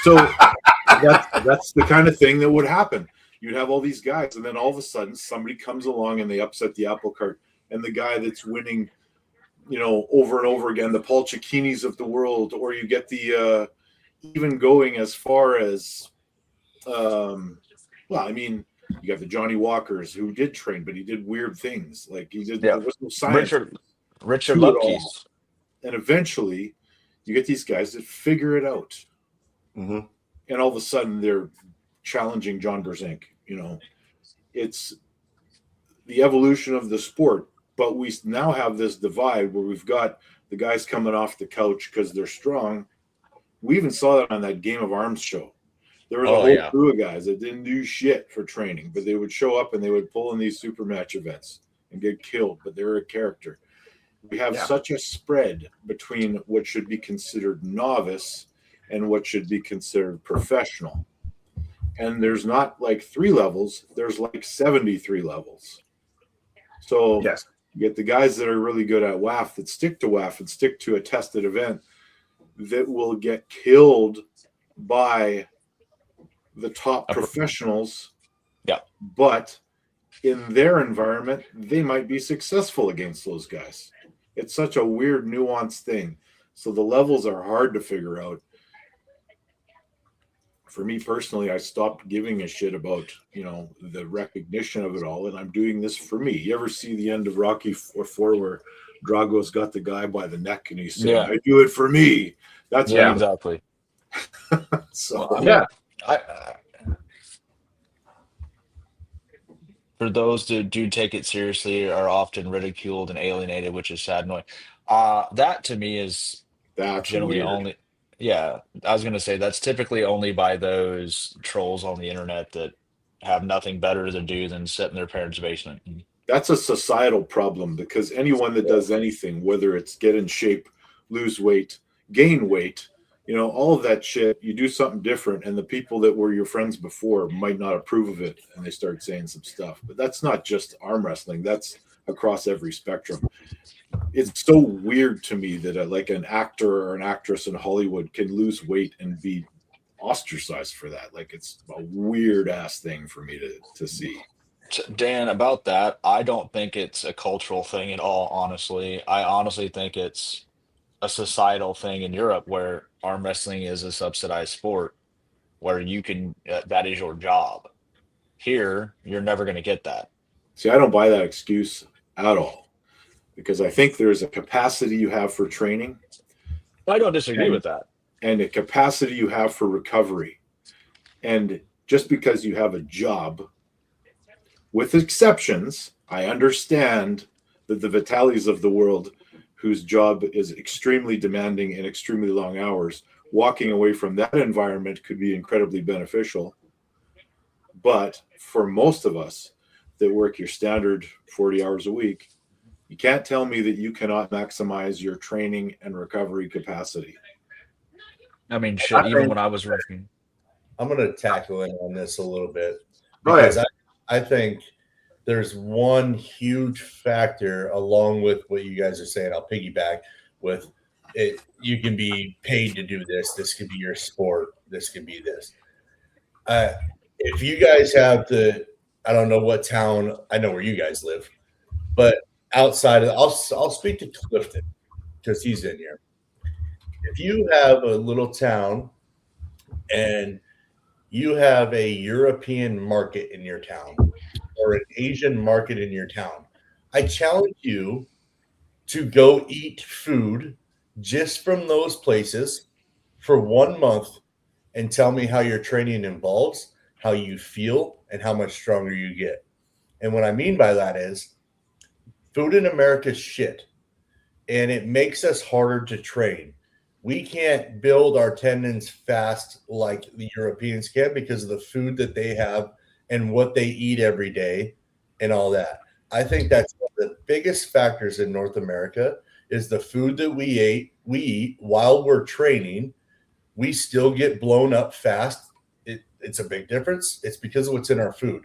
So that's the kind of thing that would happen. You'd have all these guys, and then all of a sudden somebody comes along and they upset the apple cart, and the guy that's winning, over and over again, the Paul Cicchinis of the world, or you get the even going as far as you got the Johnny Walkers who did train, but he did weird things. Like he did, there was no science. Richard Lupke's. And eventually you get these guys that figure it out. Mm-hmm. And all of a sudden they're challenging John Brzenk. It's the evolution of the sport, but we now have this divide where we've got the guys coming off the couch because they're strong. We even saw that on that Game of Arms show. There was a whole crew of guys that didn't do shit for training, but they would show up and they would pull in these super match events and get killed, but they were a character. We have such a spread between what should be considered novice and what should be considered professional. And there's not like 3 levels, there's like 73 levels. So you get the guys that are really good at WAF, that stick to WAF and stick to a tested event, that will get killed by the top professionals. Yeah. But in their environment, they might be successful against those guys. It's such a weird, nuanced thing. So the levels are hard to figure out. For me personally, I stopped giving a shit about, the recognition of it all. And I'm doing this for me. You ever see the end of Rocky IV where Drago's got the guy by the neck and he's saying, I do it for me. That's exactly. So for those that do take it seriously are often ridiculed and alienated, which is sad and annoying. That to me is generally weird. Only. Yeah, I was going to say that's typically only by those trolls on the internet that have nothing better to do than sit in their parents' basement. That's a societal problem because anyone that does anything, whether it's get in shape, lose weight, gain weight, all of that shit, you do something different and the people that were your friends before might not approve of it and they start saying some stuff. But that's not just arm wrestling. That's across every spectrum. It's so weird to me that like an actor or an actress in Hollywood can lose weight and be ostracized for that. Like it's a weird ass thing for me to see. Dan, about that, I don't think it's a cultural thing at all, honestly. I honestly think it's a societal thing in Europe where arm wrestling is a subsidized sport where you can, that is your job. Here, you're never going to get that. See, I don't buy that excuse at all because I think there's a capacity you have for training. I don't disagree with that. And a capacity you have for recovery. And just because you have a job, with exceptions, I understand that the Vitalis of the world whose job is extremely demanding and extremely long hours, walking away from that environment could be incredibly beneficial. But for most of us that work your standard 40 hours a week, you can't tell me that you cannot maximize your training and recovery capacity. I mean, shit, even when I was working. I'm going to tackle in on this a little bit. Because I think there's one huge factor along with what you guys are saying. I'll piggyback with it. You can be paid to do this. This could be your sport. This could be this. If you guys have I don't know what town. I know where you guys live, but outside of, I'll speak to Clifton because he's in here. If you have a little town and you have a European market in your town or an Asian market in your town, I challenge you to go eat food just from those places for 1 month and tell me how your training involves, how you feel, and how much stronger you get. And what I mean by that is food in America is shit, and it makes us harder to train. We can't build our tendons fast like the Europeans can because of the food that they have and what they eat every day and all that. I think that's one of the biggest factors in North America is the food that we eat while we're training. We still get blown up fast. It's a big difference. It's because of what's in our food.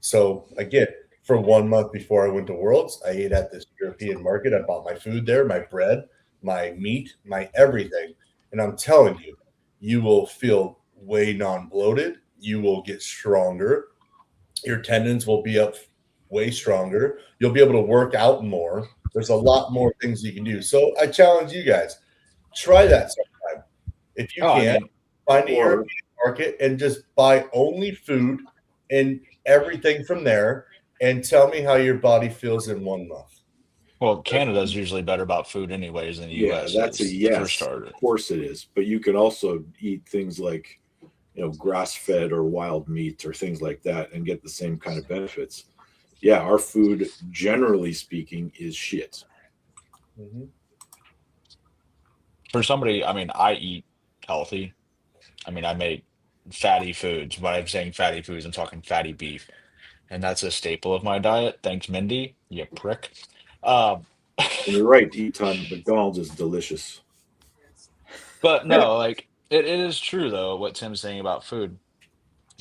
So again, for 1 month before I went to Worlds, I ate at this European market. I bought my food there, my bread, my meat, my everything. And I'm telling you, you will feel way non-bloated. You will get stronger. Your tendons will be up way stronger. You'll be able to work out more. There's a lot more things you can do. So I challenge you guys, try that sometime. If you can, find a European market and just buy only food and everything from there and tell me how your body feels in 1 month. Well, Canada's usually better about food anyways than the US. That's is, a yes. For starters. Of course it is. But you can also eat things like, grass-fed or wild meat or things like that and get the same kind of benefits. Yeah, our food, generally speaking, is shit. Mm-hmm. For somebody, I eat healthy. I make fatty foods. When I'm saying fatty foods, I'm talking fatty beef. And that's a staple of my diet. Thanks, Mindy, you prick. And you're right. To eat on McDonald's is delicious. But no, it is true, though, what Tim's saying about food.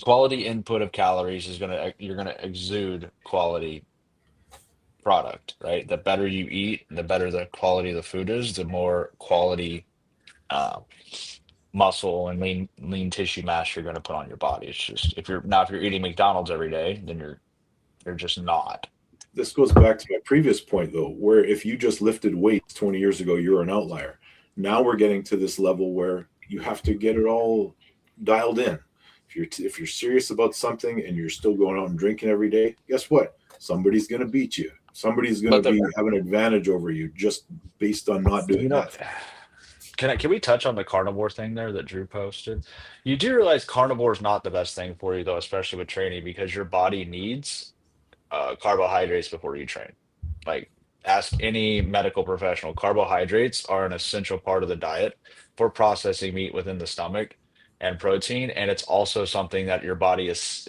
Quality input of calories you're gonna exude quality product, right? The better you eat, the better the quality of the food is, the more quality uh, muscle and lean tissue mass you're going to put on your body. It's just if you're eating McDonald's every day, then you're just not. This goes back to my previous point, though, where if you just lifted weights 20 years ago, you're an outlier. Now we're getting to this level where you have to get it all dialed in. If you're serious about something and you're still going out and drinking every day, guess what? Somebody's going to beat you. Somebody's going to have an advantage over you just based on not doing that. Can we touch on the carnivore thing there that Drew posted? You do realize carnivore is not the best thing for you, though, especially with training, because your body needs carbohydrates before you train. Ask any medical professional. Carbohydrates are an essential part of the diet for processing meat within the stomach and protein, and it's also something that your body is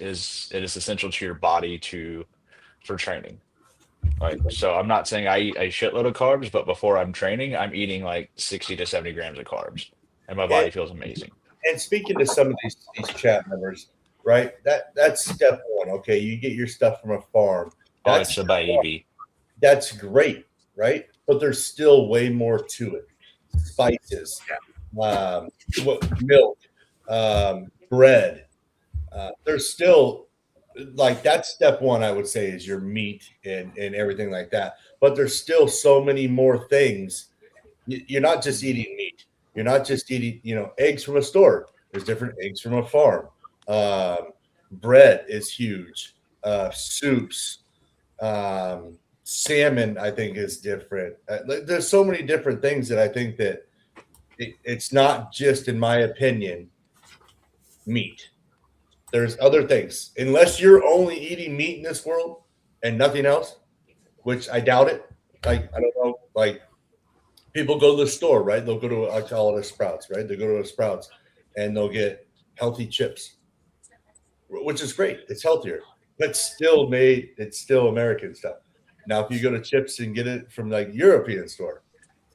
essential to your body for training. Right. So I'm not saying I eat a shitload of carbs, but before I'm training, I'm eating 60 to 70 grams of carbs, and my body feels amazing. And speaking to some of these chat members, right? That's step one. Okay, you get your stuff from a farm. It's a baby. That's great, right? But there's still way more to it. Spices, milk, bread. There's still that's step one, I would say, is your meat and everything like that. But there's still so many more things. You're not just eating meat. You're not just eating, eggs from a store. There's different eggs from a farm. Bread is huge. Soups, salmon, I think, is different. There's so many different things that I think that it's not just, in my opinion, meat. There's other things. Unless you're only eating meat in this world and nothing else, which I doubt it. I don't know. People go to the store, right? They'll go to, I call it a Sprouts, right? They go to a Sprouts and they'll get healthy chips, which is great. It's healthier, but it's still American stuff. Now, if you go to chips and get it from European store,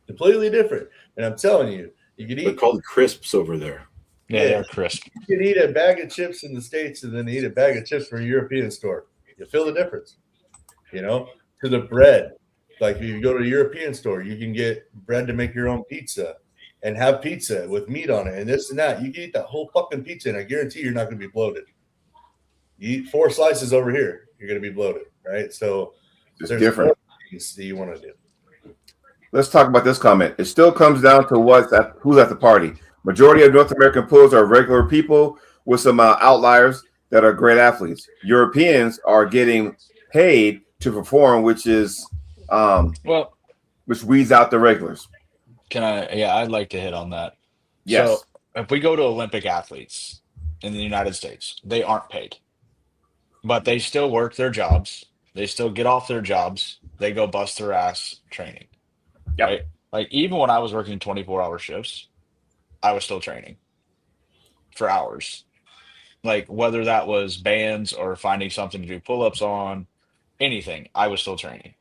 completely different. And I'm telling you, you can eat. They're called crisps over there. Yeah, they're crisp. You can eat a bag of chips in the States and then eat a bag of chips from a European store. You feel the difference, to the bread. If you go to a European store, you can get bread to make your own pizza and have pizza with meat on it and this and that. You can eat that whole fucking pizza, and I guarantee you're not going to be bloated. You eat 4 slices over here, you're going to be bloated, right? So It's there's different. things that you want to do. Let's talk about this comment. It still comes down to who's at the party. Majority of North American pools are regular people with some outliers that are great athletes. Europeans are getting paid to perform, which is which weeds out the regulars. I'd like to hit on that. Yes. So if we go to Olympic athletes in the United States, they aren't paid, but they still work their jobs. They still get off their jobs. They go bust their ass training. Yep. Right? Like even when I was working 24-hour shifts, I was still training for hours. Like whether that was bands or finding something to do pull-ups on, anything, I was still training.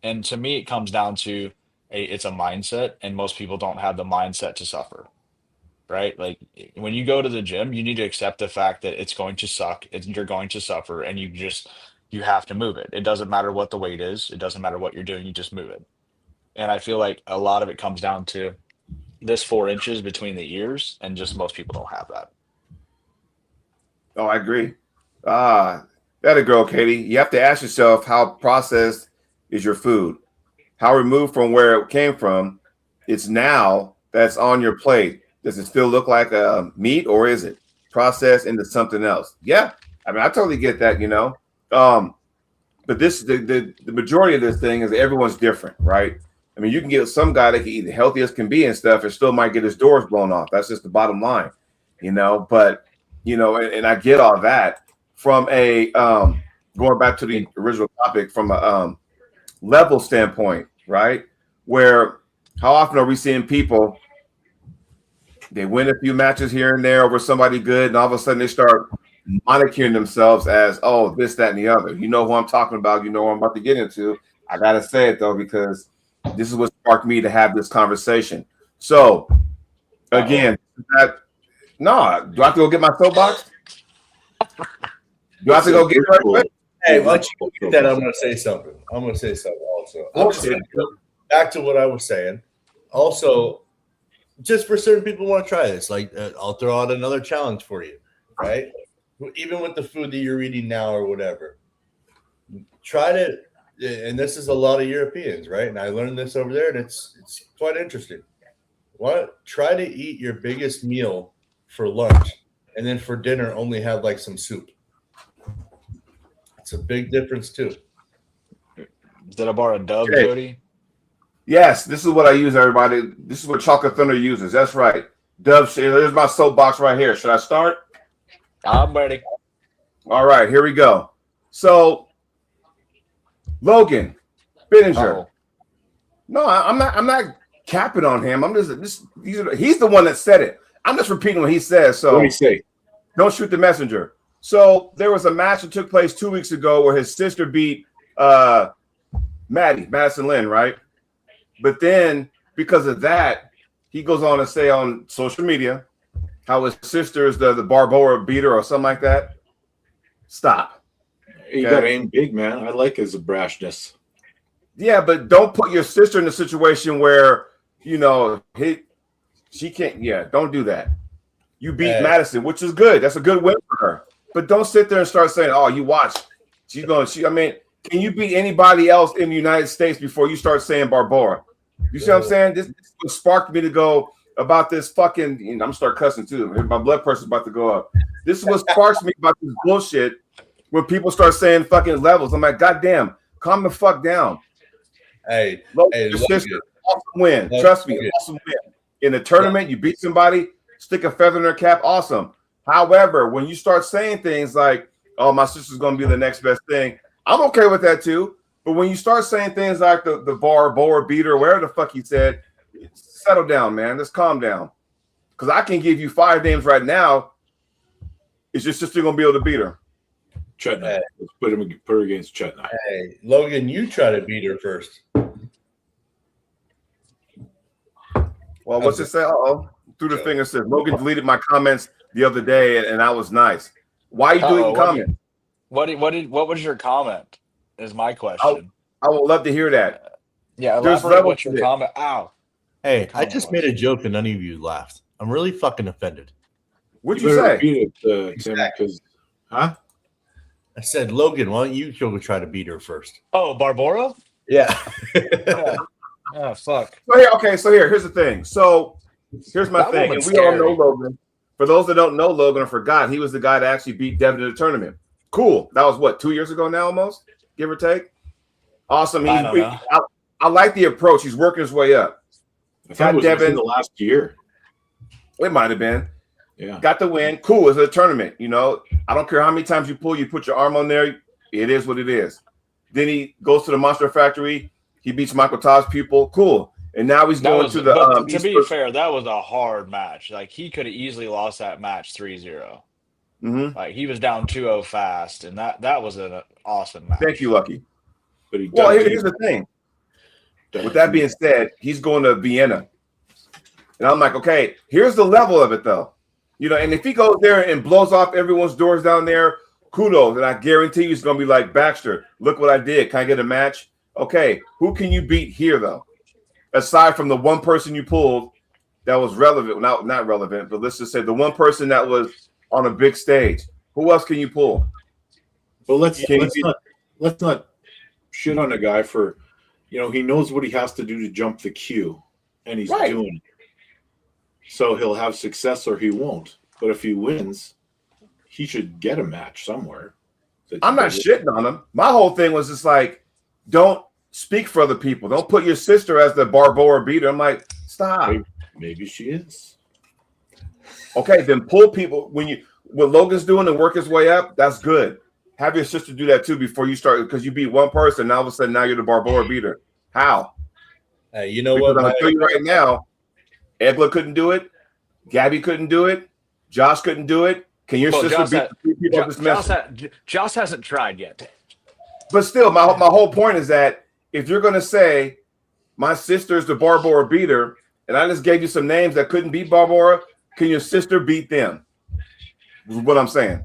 And to me, it comes down to it's a mindset, and most people don't have the mindset to suffer. Right? Like when you go to the gym, you need to accept the fact that it's going to suck, you're going to suffer, and you have to move it. It doesn't matter what the weight is, it doesn't matter what you're doing, you just move it. And I feel like a lot of it comes down to this 4 inches between the ears, and just most people don't have that. Oh, I agree. That a girl, Katie. You have to ask yourself, how processed is your food? How removed from where it came from it's now that's on your plate? Does it still look like a meat, or is it processed into something else? Yeah, I mean, I totally get that, but this the majority of this thing is everyone's different, right? I mean, you can get some guy that can eat the healthiest can be and stuff, and still might get his doors blown off. That's just the bottom line, But and I get all that from a going back to the original topic from a level standpoint, right? Where how often are we seeing people? They win a few matches here and there over somebody good, and all of a sudden they start monitoring themselves as, oh, this, that, and the other. You know who I'm talking about. You know what I'm about to get into. I got to say it, though, because this is what sparked me to have this conversation. So, again, do I have to go get my soapbox? Do I have to go get it? Hey, once you get that, I'm going to say something. Also. Back to what I was saying. Also, just for certain people who want to try this, like I'll throw out another challenge for you, right? Even with the food that you're eating now or whatever, try to, and this is a lot of Europeans, right? And I learned this over there, and it's quite interesting. Try to eat your biggest meal for lunch, and then for dinner only have like some soup. It's a big difference too. Did I borrow a Dove, Jody? Yes, this is what I use, everybody. This is what Chocolate Thunder uses. That's right. Dove, there's my soapbox right here. Should I start? I'm ready. All right, here we go. So, Logan Bittinger. No, I'm not capping on him. I'm just he's the one that said it. I'm just repeating what he says. So what did he say? Don't shoot the messenger. So there was a match that took place 2 weeks ago where his sister beat Madison Lynn, right? But then because of that, he goes on to say on social media how his sister is the Barbora beater or something like that. Stop. You got to aim big, man. I like his brashness. Yeah, but don't put your sister in a situation where, she can't. Yeah, don't do that. You beat Madison, which is good. That's a good win for her. But don't sit there and start saying, oh, you watch. I mean, can you beat anybody else in the United States before you start saying Barbora? You see what I'm saying? This sparked me to go about this fucking, I'm going to start cussing too. My blood pressure's about to go up. This is what sparks me about this bullshit when people start saying fucking levels. I'm like, goddamn, calm the fuck down. Hey, sister, awesome win. Trust me, awesome win. In the tournament, you beat somebody, stick a feather in their cap, awesome. However, when you start saying things like, oh, my sister's going to be the next best thing, I'm okay with that too. But when you start saying things like the Barbora beater, whatever the fuck he said, settle down, man. Let's calm down. Because I can give you 5 names right now. Is your sister going to be able to beat her? Chetna. Let's put her against Chetna. Hey, Logan, you try to beat her first. Well, what's it say? Through the finger says Logan deleted my comments the other day, and I was nice. Why are you deleting comments? What was your comment? Is my question. I would love to hear that. Yeah, elaborate what's your comment. Ow. Hey, I just made a joke and none of you laughed. I'm really fucking offended. What'd you say? Repeat it, Tim, because, huh? I said, Logan, why don't you go try to beat her first? Oh, Barbora? Yeah. Oh, fuck. So here's the thing. So here's my thing. And we all know Logan. For those that don't know Logan or forgot, he was the guy that actually beat Devin in the tournament. Cool. That was what, 2 years ago now, almost, give or take. Awesome. I like the approach. He's working his way up. I thought it was Devin the last year. It might have been. Yeah. Got the win. Cool. It's a tournament. You know, I don't care how many times you put your arm on there. It is what it is. Then he goes to the Monster Factory. He beats Michael Todd's pupil. Cool. And now he's going to the. To be fair, that was a hard match. Like, he could have easily lost that match 3-0. Mm-hmm. Like, he was down 2-0 fast, and that was an awesome match. Thank you, Lucky. But here's the thing. With that being said, he's going to Vienna. And I'm like, okay, here's the level of it, though. You know, and if he goes there and blows off everyone's doors down there, kudos. And I guarantee you he's going to be like, Baxter, look what I did. Can I get a match? Okay, who can you beat here, though? Aside from the one person you pulled that was relevant, not relevant, but let's just say the one person that was on a big stage. Who else can you pull? Well, let's not shit on a guy for, you know, he knows what he has to do to jump the queue, and he's doing it. So he'll have success or he won't. But if he wins, he should get a match somewhere. I'm not shitting on him. My whole thing was just like, don't speak for other people. Don't put your sister as the Barbora beater. I'm like, stop. Maybe she is. Okay, then pull people. What Logan's doing and work his way up, that's good. Have your sister do that too before you start, because you beat one person, now all of a sudden now you're the Barbora beater. How? You know because what? I'm telling you right now, Egla couldn't do it. Gabby couldn't do it. Josh couldn't do it. Can your sister beat the three people this message? Josh hasn't tried yet. But still, my whole point is that if you're going to say my sister's the Barbora beater, and I just gave you some names that couldn't beat Barbora, can your sister beat them? Is what I'm saying.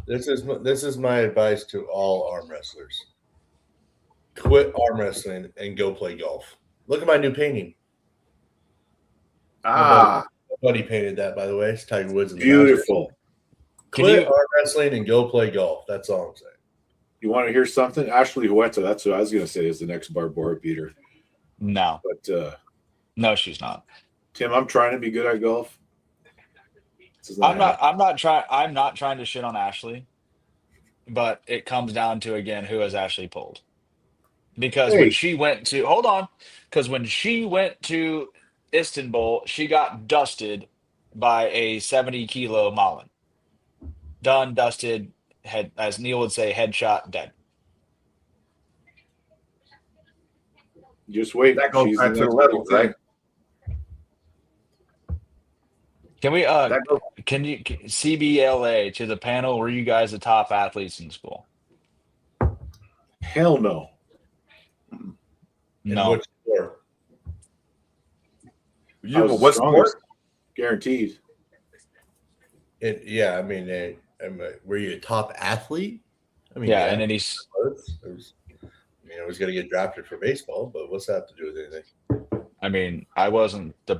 This is my advice to all arm wrestlers. Quit arm wrestling and go play golf. Look at my new painting. My buddy painted that, by the way. It's Tiger Woods. Beautiful. Quit arm wrestling and go play golf. That's all I'm saying. You want to hear something? Ashley Huerta, that's what I was going to say, is the next Barbora beater. No. But no, she's not. Tim, I'm trying to be good at golf. I'm not trying to shit on Ashley, but it comes down to, again, who has Ashley pulled? Because when she went to Istanbul, she got dusted by a 70-kilo Malin. Done, dusted, head, as Neil would say, headshot, dead. Just wait. That goes back to the level, right? Can we can you CBLA to the panel, were you guys the top athletes in school? Hell no. No. What sport? What sport? Guaranteed. I mean, were you a top athlete? I mean, yeah, and then he's. I was going to get drafted for baseball, but what's that have to do with anything? I mean, I wasn't the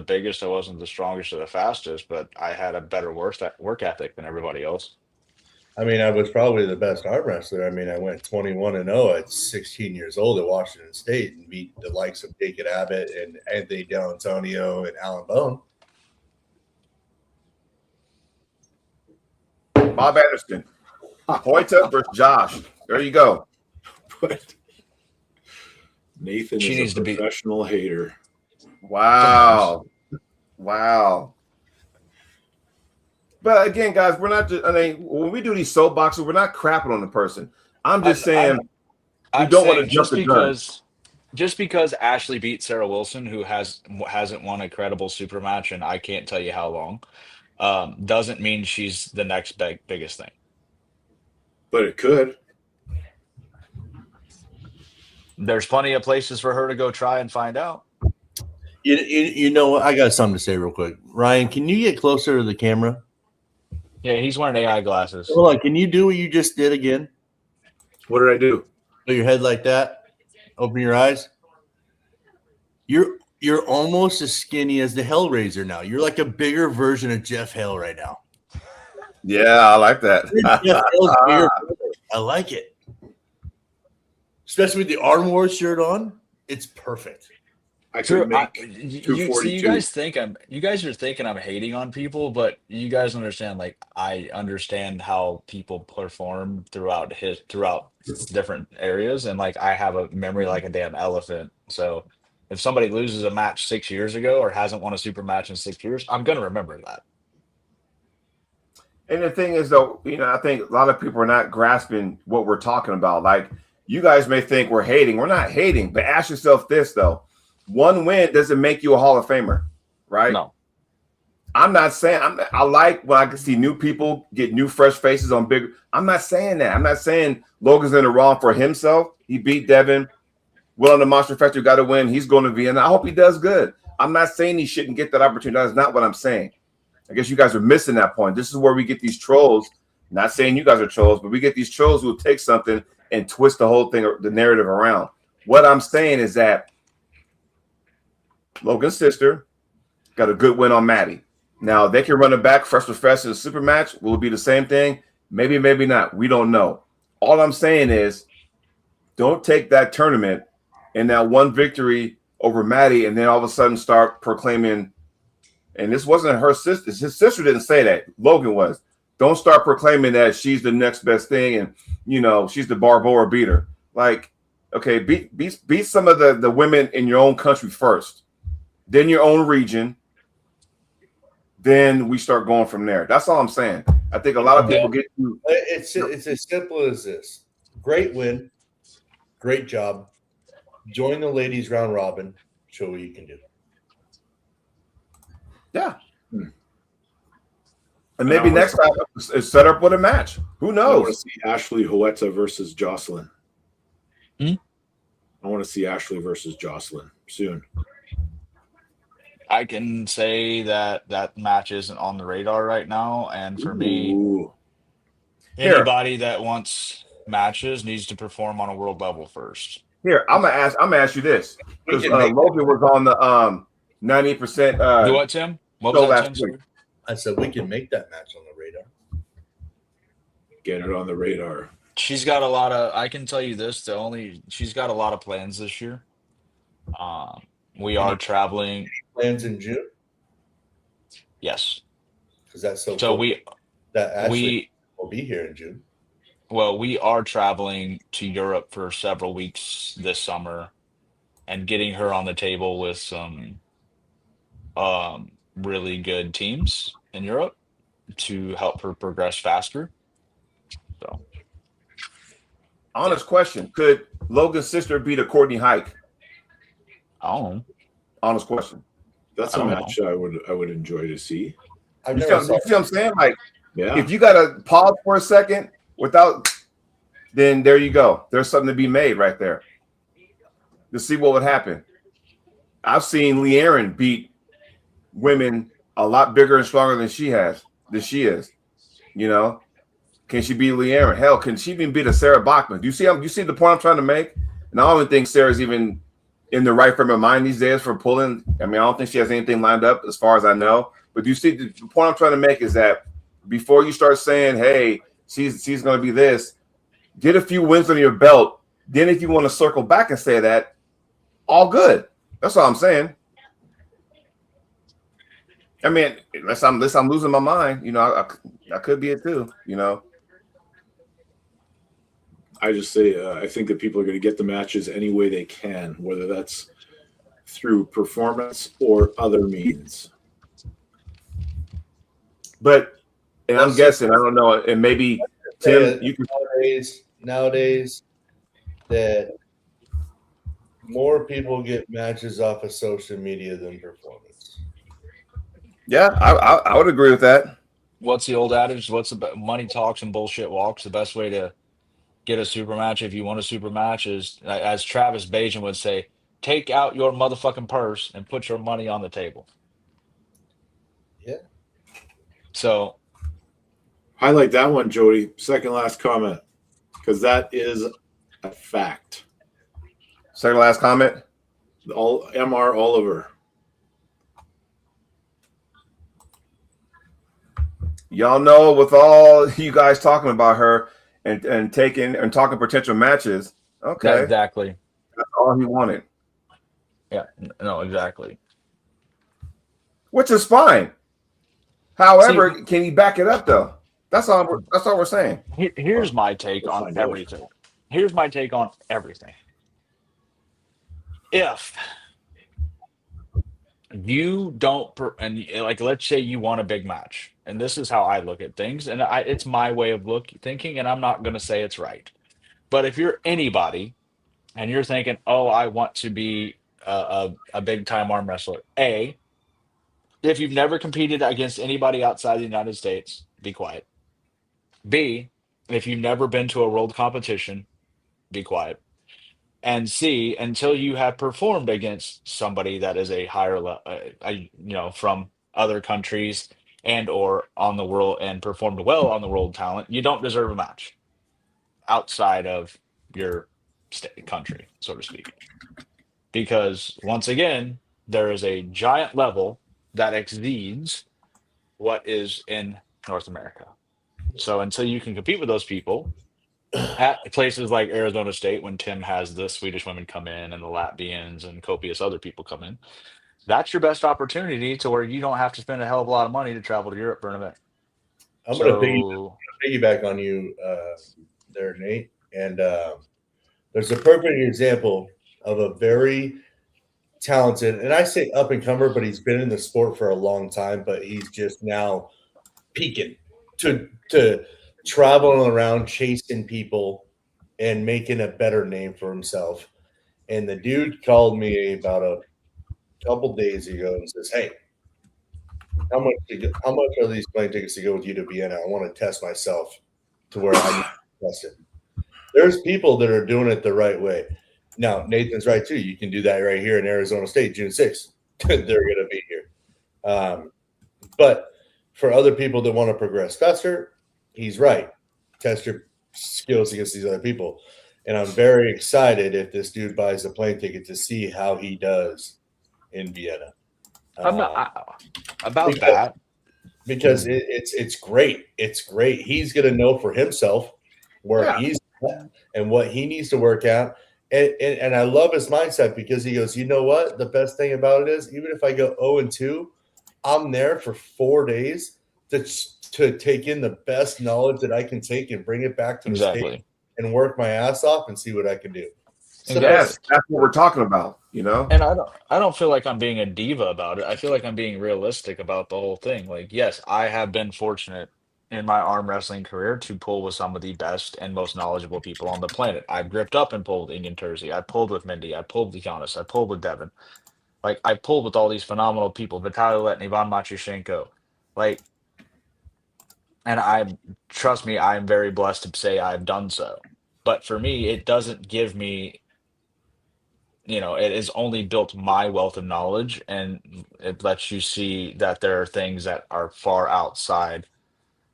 biggest, I wasn't the strongest or the fastest, but I had a better work ethic than everybody else. I mean, I was probably the best arm wrestler. I mean, I went 21-0 at 16 years old at Washington State and beat the likes of Dakin Abbott and Anthony D'Antonio and Alan Bone. Bob Anderson. Huerta versus Josh. There you go. But Nathan is a professional hater. Wow. Wow. But again, guys, we're not just, I mean, when we do these soapboxes, we're not crapping on the person. I'm just saying you don't want to jump the gun. Just because Ashley beat Sarah Wilson, who hasn't won a credible super match, and I can't tell you how long, doesn't mean she's the next biggest thing. But it could. There's plenty of places for her to go try and find out. You know what? I got something to say real quick. Ryan, can you get closer to the camera? Yeah, he's wearing AI glasses. Hold on, can you do what you just did again? What did I do? Put your head like that. Open your eyes. You're almost as skinny as the Hellraiser now. You're like a bigger version of Jeff Hale right now. Yeah, I like that. Jeff Hale's bigger I like it. Especially with the Arm Wars shirt on. It's perfect. I could make so 242. you guys are thinking I'm hating on people, but you guys understand, like, I understand how people perform throughout different areas, and like I have a memory like a damn elephant. So if somebody loses a match 6 years ago or hasn't won a super match in 6 years, I'm gonna remember that. And the thing is, though, I think a lot of people are not grasping what we're talking about. Like, you guys may think we're hating. We're not hating, but ask yourself this, though. One win doesn't make you a Hall of Famer, right? No. I'm not saying I like when I can see new people get new, fresh faces on big. I'm not saying that. I'm not saying Logan's in the wrong for himself. He beat Devin. Will on the Monster Factory got to win. He's going to Vienna. I hope he does good. I'm not saying he shouldn't get that opportunity. That's not what I'm saying. I guess you guys are missing that point. This is where we get these trolls. Not saying you guys are trolls, but we get these trolls who will take something and twist the whole thing, the narrative around. What I'm saying is that Logan's sister got a good win on Maddie. Now, they can run it back fresh with fresh in a super match. Will it be the same thing? Maybe, maybe not. We don't know. All I'm saying is don't take that tournament and that one victory over Maddie and then all of a sudden start proclaiming, and this wasn't her sister. His sister didn't say that. Logan was. Don't start proclaiming that she's the next best thing and, she's the Barbora beater. Like, okay, beat some of the women in your own country first. Then your own region, then we start going from there. That's all I'm saying. I think a lot of people get to. It's as simple as this. Great win. Great job. Join the ladies round robin. Show what you can do. Yeah. And maybe next time is set up with a match. Who knows? I want to see Ashley Huerta versus Jocelyn. I want to see Ashley versus Jocelyn soon. I can say that match isn't on the radar right now, and for me, anybody that wants matches needs to perform on a world level first. Here, I'm gonna ask you this because Logan was on the 90%. Do what, Tim? What was that, Tim? I said we can make that match on the radar. Get it on the radar. She's got a lot of. I can tell you this: she's got a lot of plans this year. We are traveling. Plans in June. Yes, because that's so. So cool. we will be here in June. Well, we are traveling to Europe for several weeks this summer, and getting her on the table with some really good teams in Europe to help her progress faster. So, honest question: could Logan's sister beat a Courtney Hike? I don't know. Honest question. That's a match I would enjoy to see. You see what I'm saying? Like, yeah. If you got to pause for a second then there you go. There's something to be made right there. To see what would happen. I've seen Lee Aaron beat women a lot bigger and stronger than she is. Can she beat Lee Aaron? Hell, can she even beat a Sarah Bachman? Do you see the point I'm trying to make? And I don't even think Sarah's even in the right frame of mind these days for pulling. I mean, I don't think she has anything lined up as far as I know. But do you see the point I'm trying to make is that before you start saying, hey, she's going to be this, get a few wins under your belt. Then if you want to circle back and say that, all good. That's all I'm saying. I mean, unless I'm losing my mind, I could be it too, I just say I think that people are going to get the matches any way they can, whether that's through performance or other means. But I'm guessing, I don't know, and maybe Tim, you can nowadays that more people get matches off of social media than performance. Yeah, I would agree with that. What's the old adage? Money talks and bullshit walks. The best way to get a super match, if you want a super match, is, as Travis Bajan would say, take out your motherfucking purse and put your money on the table. Yeah. So highlight that one, Jody. Second last comment, because that is a fact. Second last comment. MR Oliver. Y'all know, with all you guys talking about her, and taking and talking potential matches. Okay, exactly. That's all he wanted. Yeah, no, exactly. Which is fine. However, can he back it up though? That's all we're saying. Here's my take on everything. Here's my take on everything. If you don't, and like, let's say you want a big match, and this is how I look at things, and it's my way of thinking, and I'm not going to say it's right. But if you're anybody and you're thinking, oh, I want to be a big time arm wrestler, if you've never competed against anybody outside the United States, be quiet. B, if you've never been to a world competition, be quiet. And C, until you have performed against somebody that is a higher level, from other countries and or on the world and performed well on the world talent, you don't deserve a match outside of your state country, so to speak. Because once again, there is a giant level that exceeds what is in North America. So until you can compete with those people at places like Arizona State, when Tim has the Swedish women come in and the Latvians and copious other people come in, that's your best opportunity to where you don't have to spend a hell of a lot of money to travel to Europe for an event. I'm going to piggyback on you there, Nate. And there's a perfect example of a very talented, and I say up and comer, but he's been in the sport for a long time, but he's just now peaking to traveling around chasing people and making a better name for himself. And the dude called me about a couple days ago and says, hey, how much are these plane tickets to go with you to Vienna? I want to test myself to where I'm tested. There's people that are doing it the right way. Now, Nathan's right, too. You can do that right here in Arizona State, June 6th. They're going to be here. But for other people that want to progress faster, he's right. Test your skills against these other people. And I'm very excited if this dude buys a plane ticket to see how he does in Vienna. I'm not about that. Because it's great. It's great. He's going to know for himself where he's at and what he needs to work out. And I love his mindset because he goes, you know what? The best thing about it is even if I go 0-2, I'm there for 4 days to take in the best knowledge that I can take and bring it back to the state and work my ass off and see what I can do. So that's what we're talking about, you know? And I don't feel like I'm being a diva about it. I feel like I'm being realistic about the whole thing. Like, yes, I have been fortunate in my arm wrestling career to pull with some of the best and most knowledgeable people on the planet. I've gripped up and pulled with Ingen Terzi. I pulled with Mindy. I pulled with Giannis. I pulled with Devin. Like, I pulled with all these phenomenal people. Vitaly Letny, Ivan Matyushenko. Like, and trust me, I'm very blessed to say I've done so. But for me, it doesn't give me, it has only built my wealth of knowledge, and it lets you see that there are things that are far outside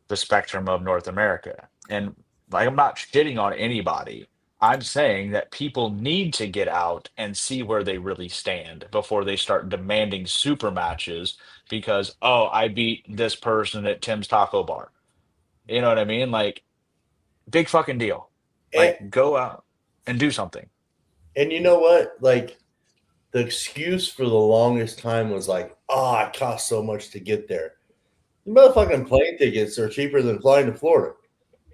the spectrum of North America. And like, I'm not shitting on anybody. I'm saying that people need to get out and see where they really stand before they start demanding super matches because, oh, I beat this person at Tim's Taco Bar. You know what I mean? Like, big fucking deal. Like, go out and do something. And you know what? Like, the excuse for the longest time was like, oh, it costs so much to get there. The motherfucking plane tickets are cheaper than flying to Florida.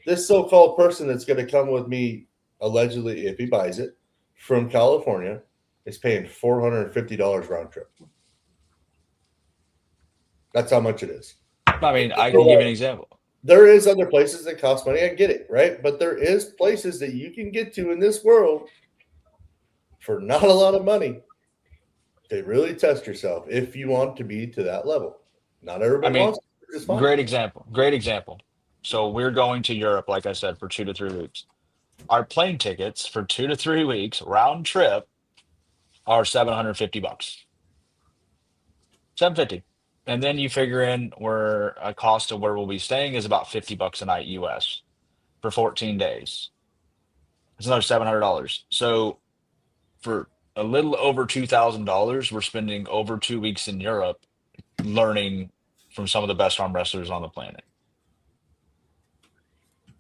This so-called person that's going to come with me, allegedly, if he buys it, from California, is paying $450 round trip. That's how much it is. I mean, I can give an example. There is other places that cost money. I get it, right? But there is places that you can get to in this world for not a lot of money to really test yourself if you want to be to that level. Not everybody wants to. It's fine. Great example. So we're going to Europe, like I said, for 2 to 3 weeks. Our plane tickets for 2 to 3 weeks round trip are $750. $750. And then you figure in where a cost of where we'll be staying is about $50 a night US for 14 days. It's another $700. So for a little over $2,000, we're spending over 2 weeks in Europe learning from some of the best arm wrestlers on the planet.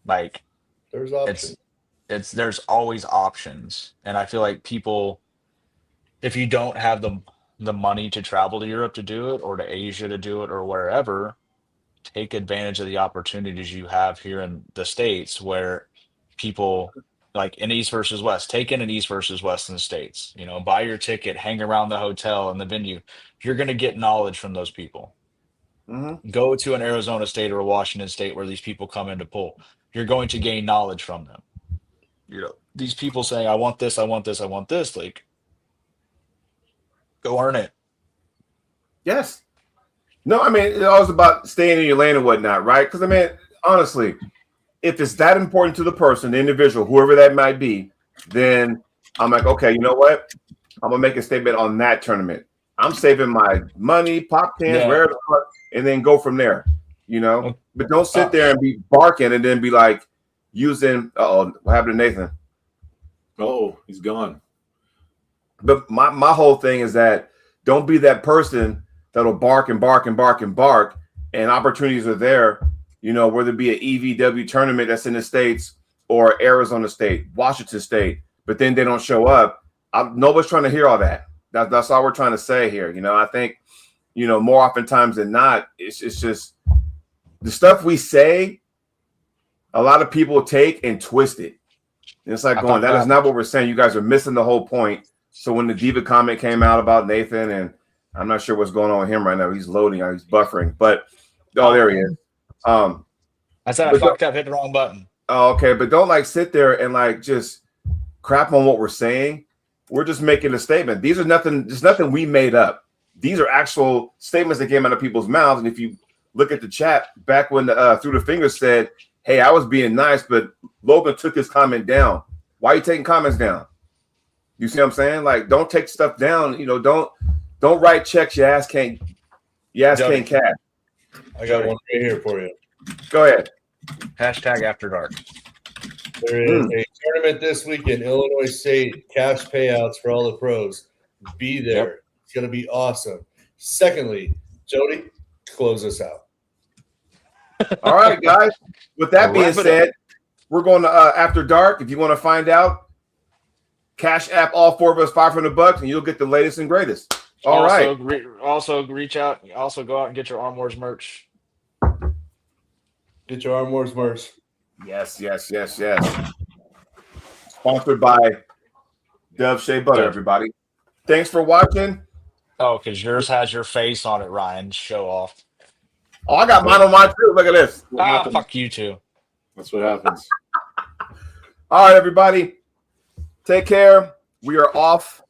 Like, There's options. There's always options, and I feel like people, if you don't have the money to travel to Europe to do it, or to Asia to do it, or wherever, take advantage of the opportunities you have here in the States, where people, like in East versus West, take in an East versus West in the States, buy your ticket, hang around the hotel and the venue. You're going to get knowledge from those people. Mm-hmm. Go to an Arizona State or a Washington State where these people come in to pull. You're going to gain knowledge from them. These people saying, I want this, I want this, I want this, like, go earn it. Yes. No, I mean, it's always about staying in your lane and whatnot, right? Because, I mean, honestly, if it's that important to the person, the individual, whoever that might be, then I'm like, okay, you know what? I'm going to make a statement on that tournament. I'm saving my money, pop cans, wherever, and then go from there, But don't sit there and be barking and then be like using, what happened to Nathan? Oh, he's gone. But my whole thing is that don't be that person that'll bark and bark and bark and bark, and opportunities are there, whether it be an EVW tournament that's in the States or Arizona State, Washington State, but then they don't show up. Nobody's trying to hear all that. That's all we're trying to say here. I think, more oftentimes than not, it's just the stuff we say, a lot of people take and twist it. And it's like that is not what we're saying. You guys are missing the whole point. So when the Diva comment came out about Nathan, and I'm not sure what's going on with him right now. He's loading, he's buffering, but there he is. I said I fucked up, hit the wrong button. Oh, okay, but don't sit there and just crap on what we're saying. We're just making a statement. These are nothing we made up. These are actual statements that came out of people's mouths. And if you look at the chat back when Through the Fingers said, "Hey, I was being nice, but Logan took his comment down." Why are you taking comments down? You see what I'm saying? Don't take stuff down. Don't write checks your ass can't cash. I got one right here for you. Go ahead. Hashtag After Dark. There is a tournament this week in Illinois State, cash payouts for all the pros. Be there. Yep. It's going to be awesome. Secondly, Jody, close us out. All right, guys. With that being said, we're going to After Dark. If you want to find out, Cash App all four of us $500, and you'll get the latest and greatest. All right. Also, reach out. Also, go out and get your Arm Wars merch. Get your Arm Wars merch. Yes. Sponsored by Dove Shea Butter, everybody. Thanks for watching. Oh, because yours has your face on it, Ryan. Show off. Oh, I got mine on mine too. Look at this. Fuck you too. That's what happens. All right, everybody. Take care. We are off.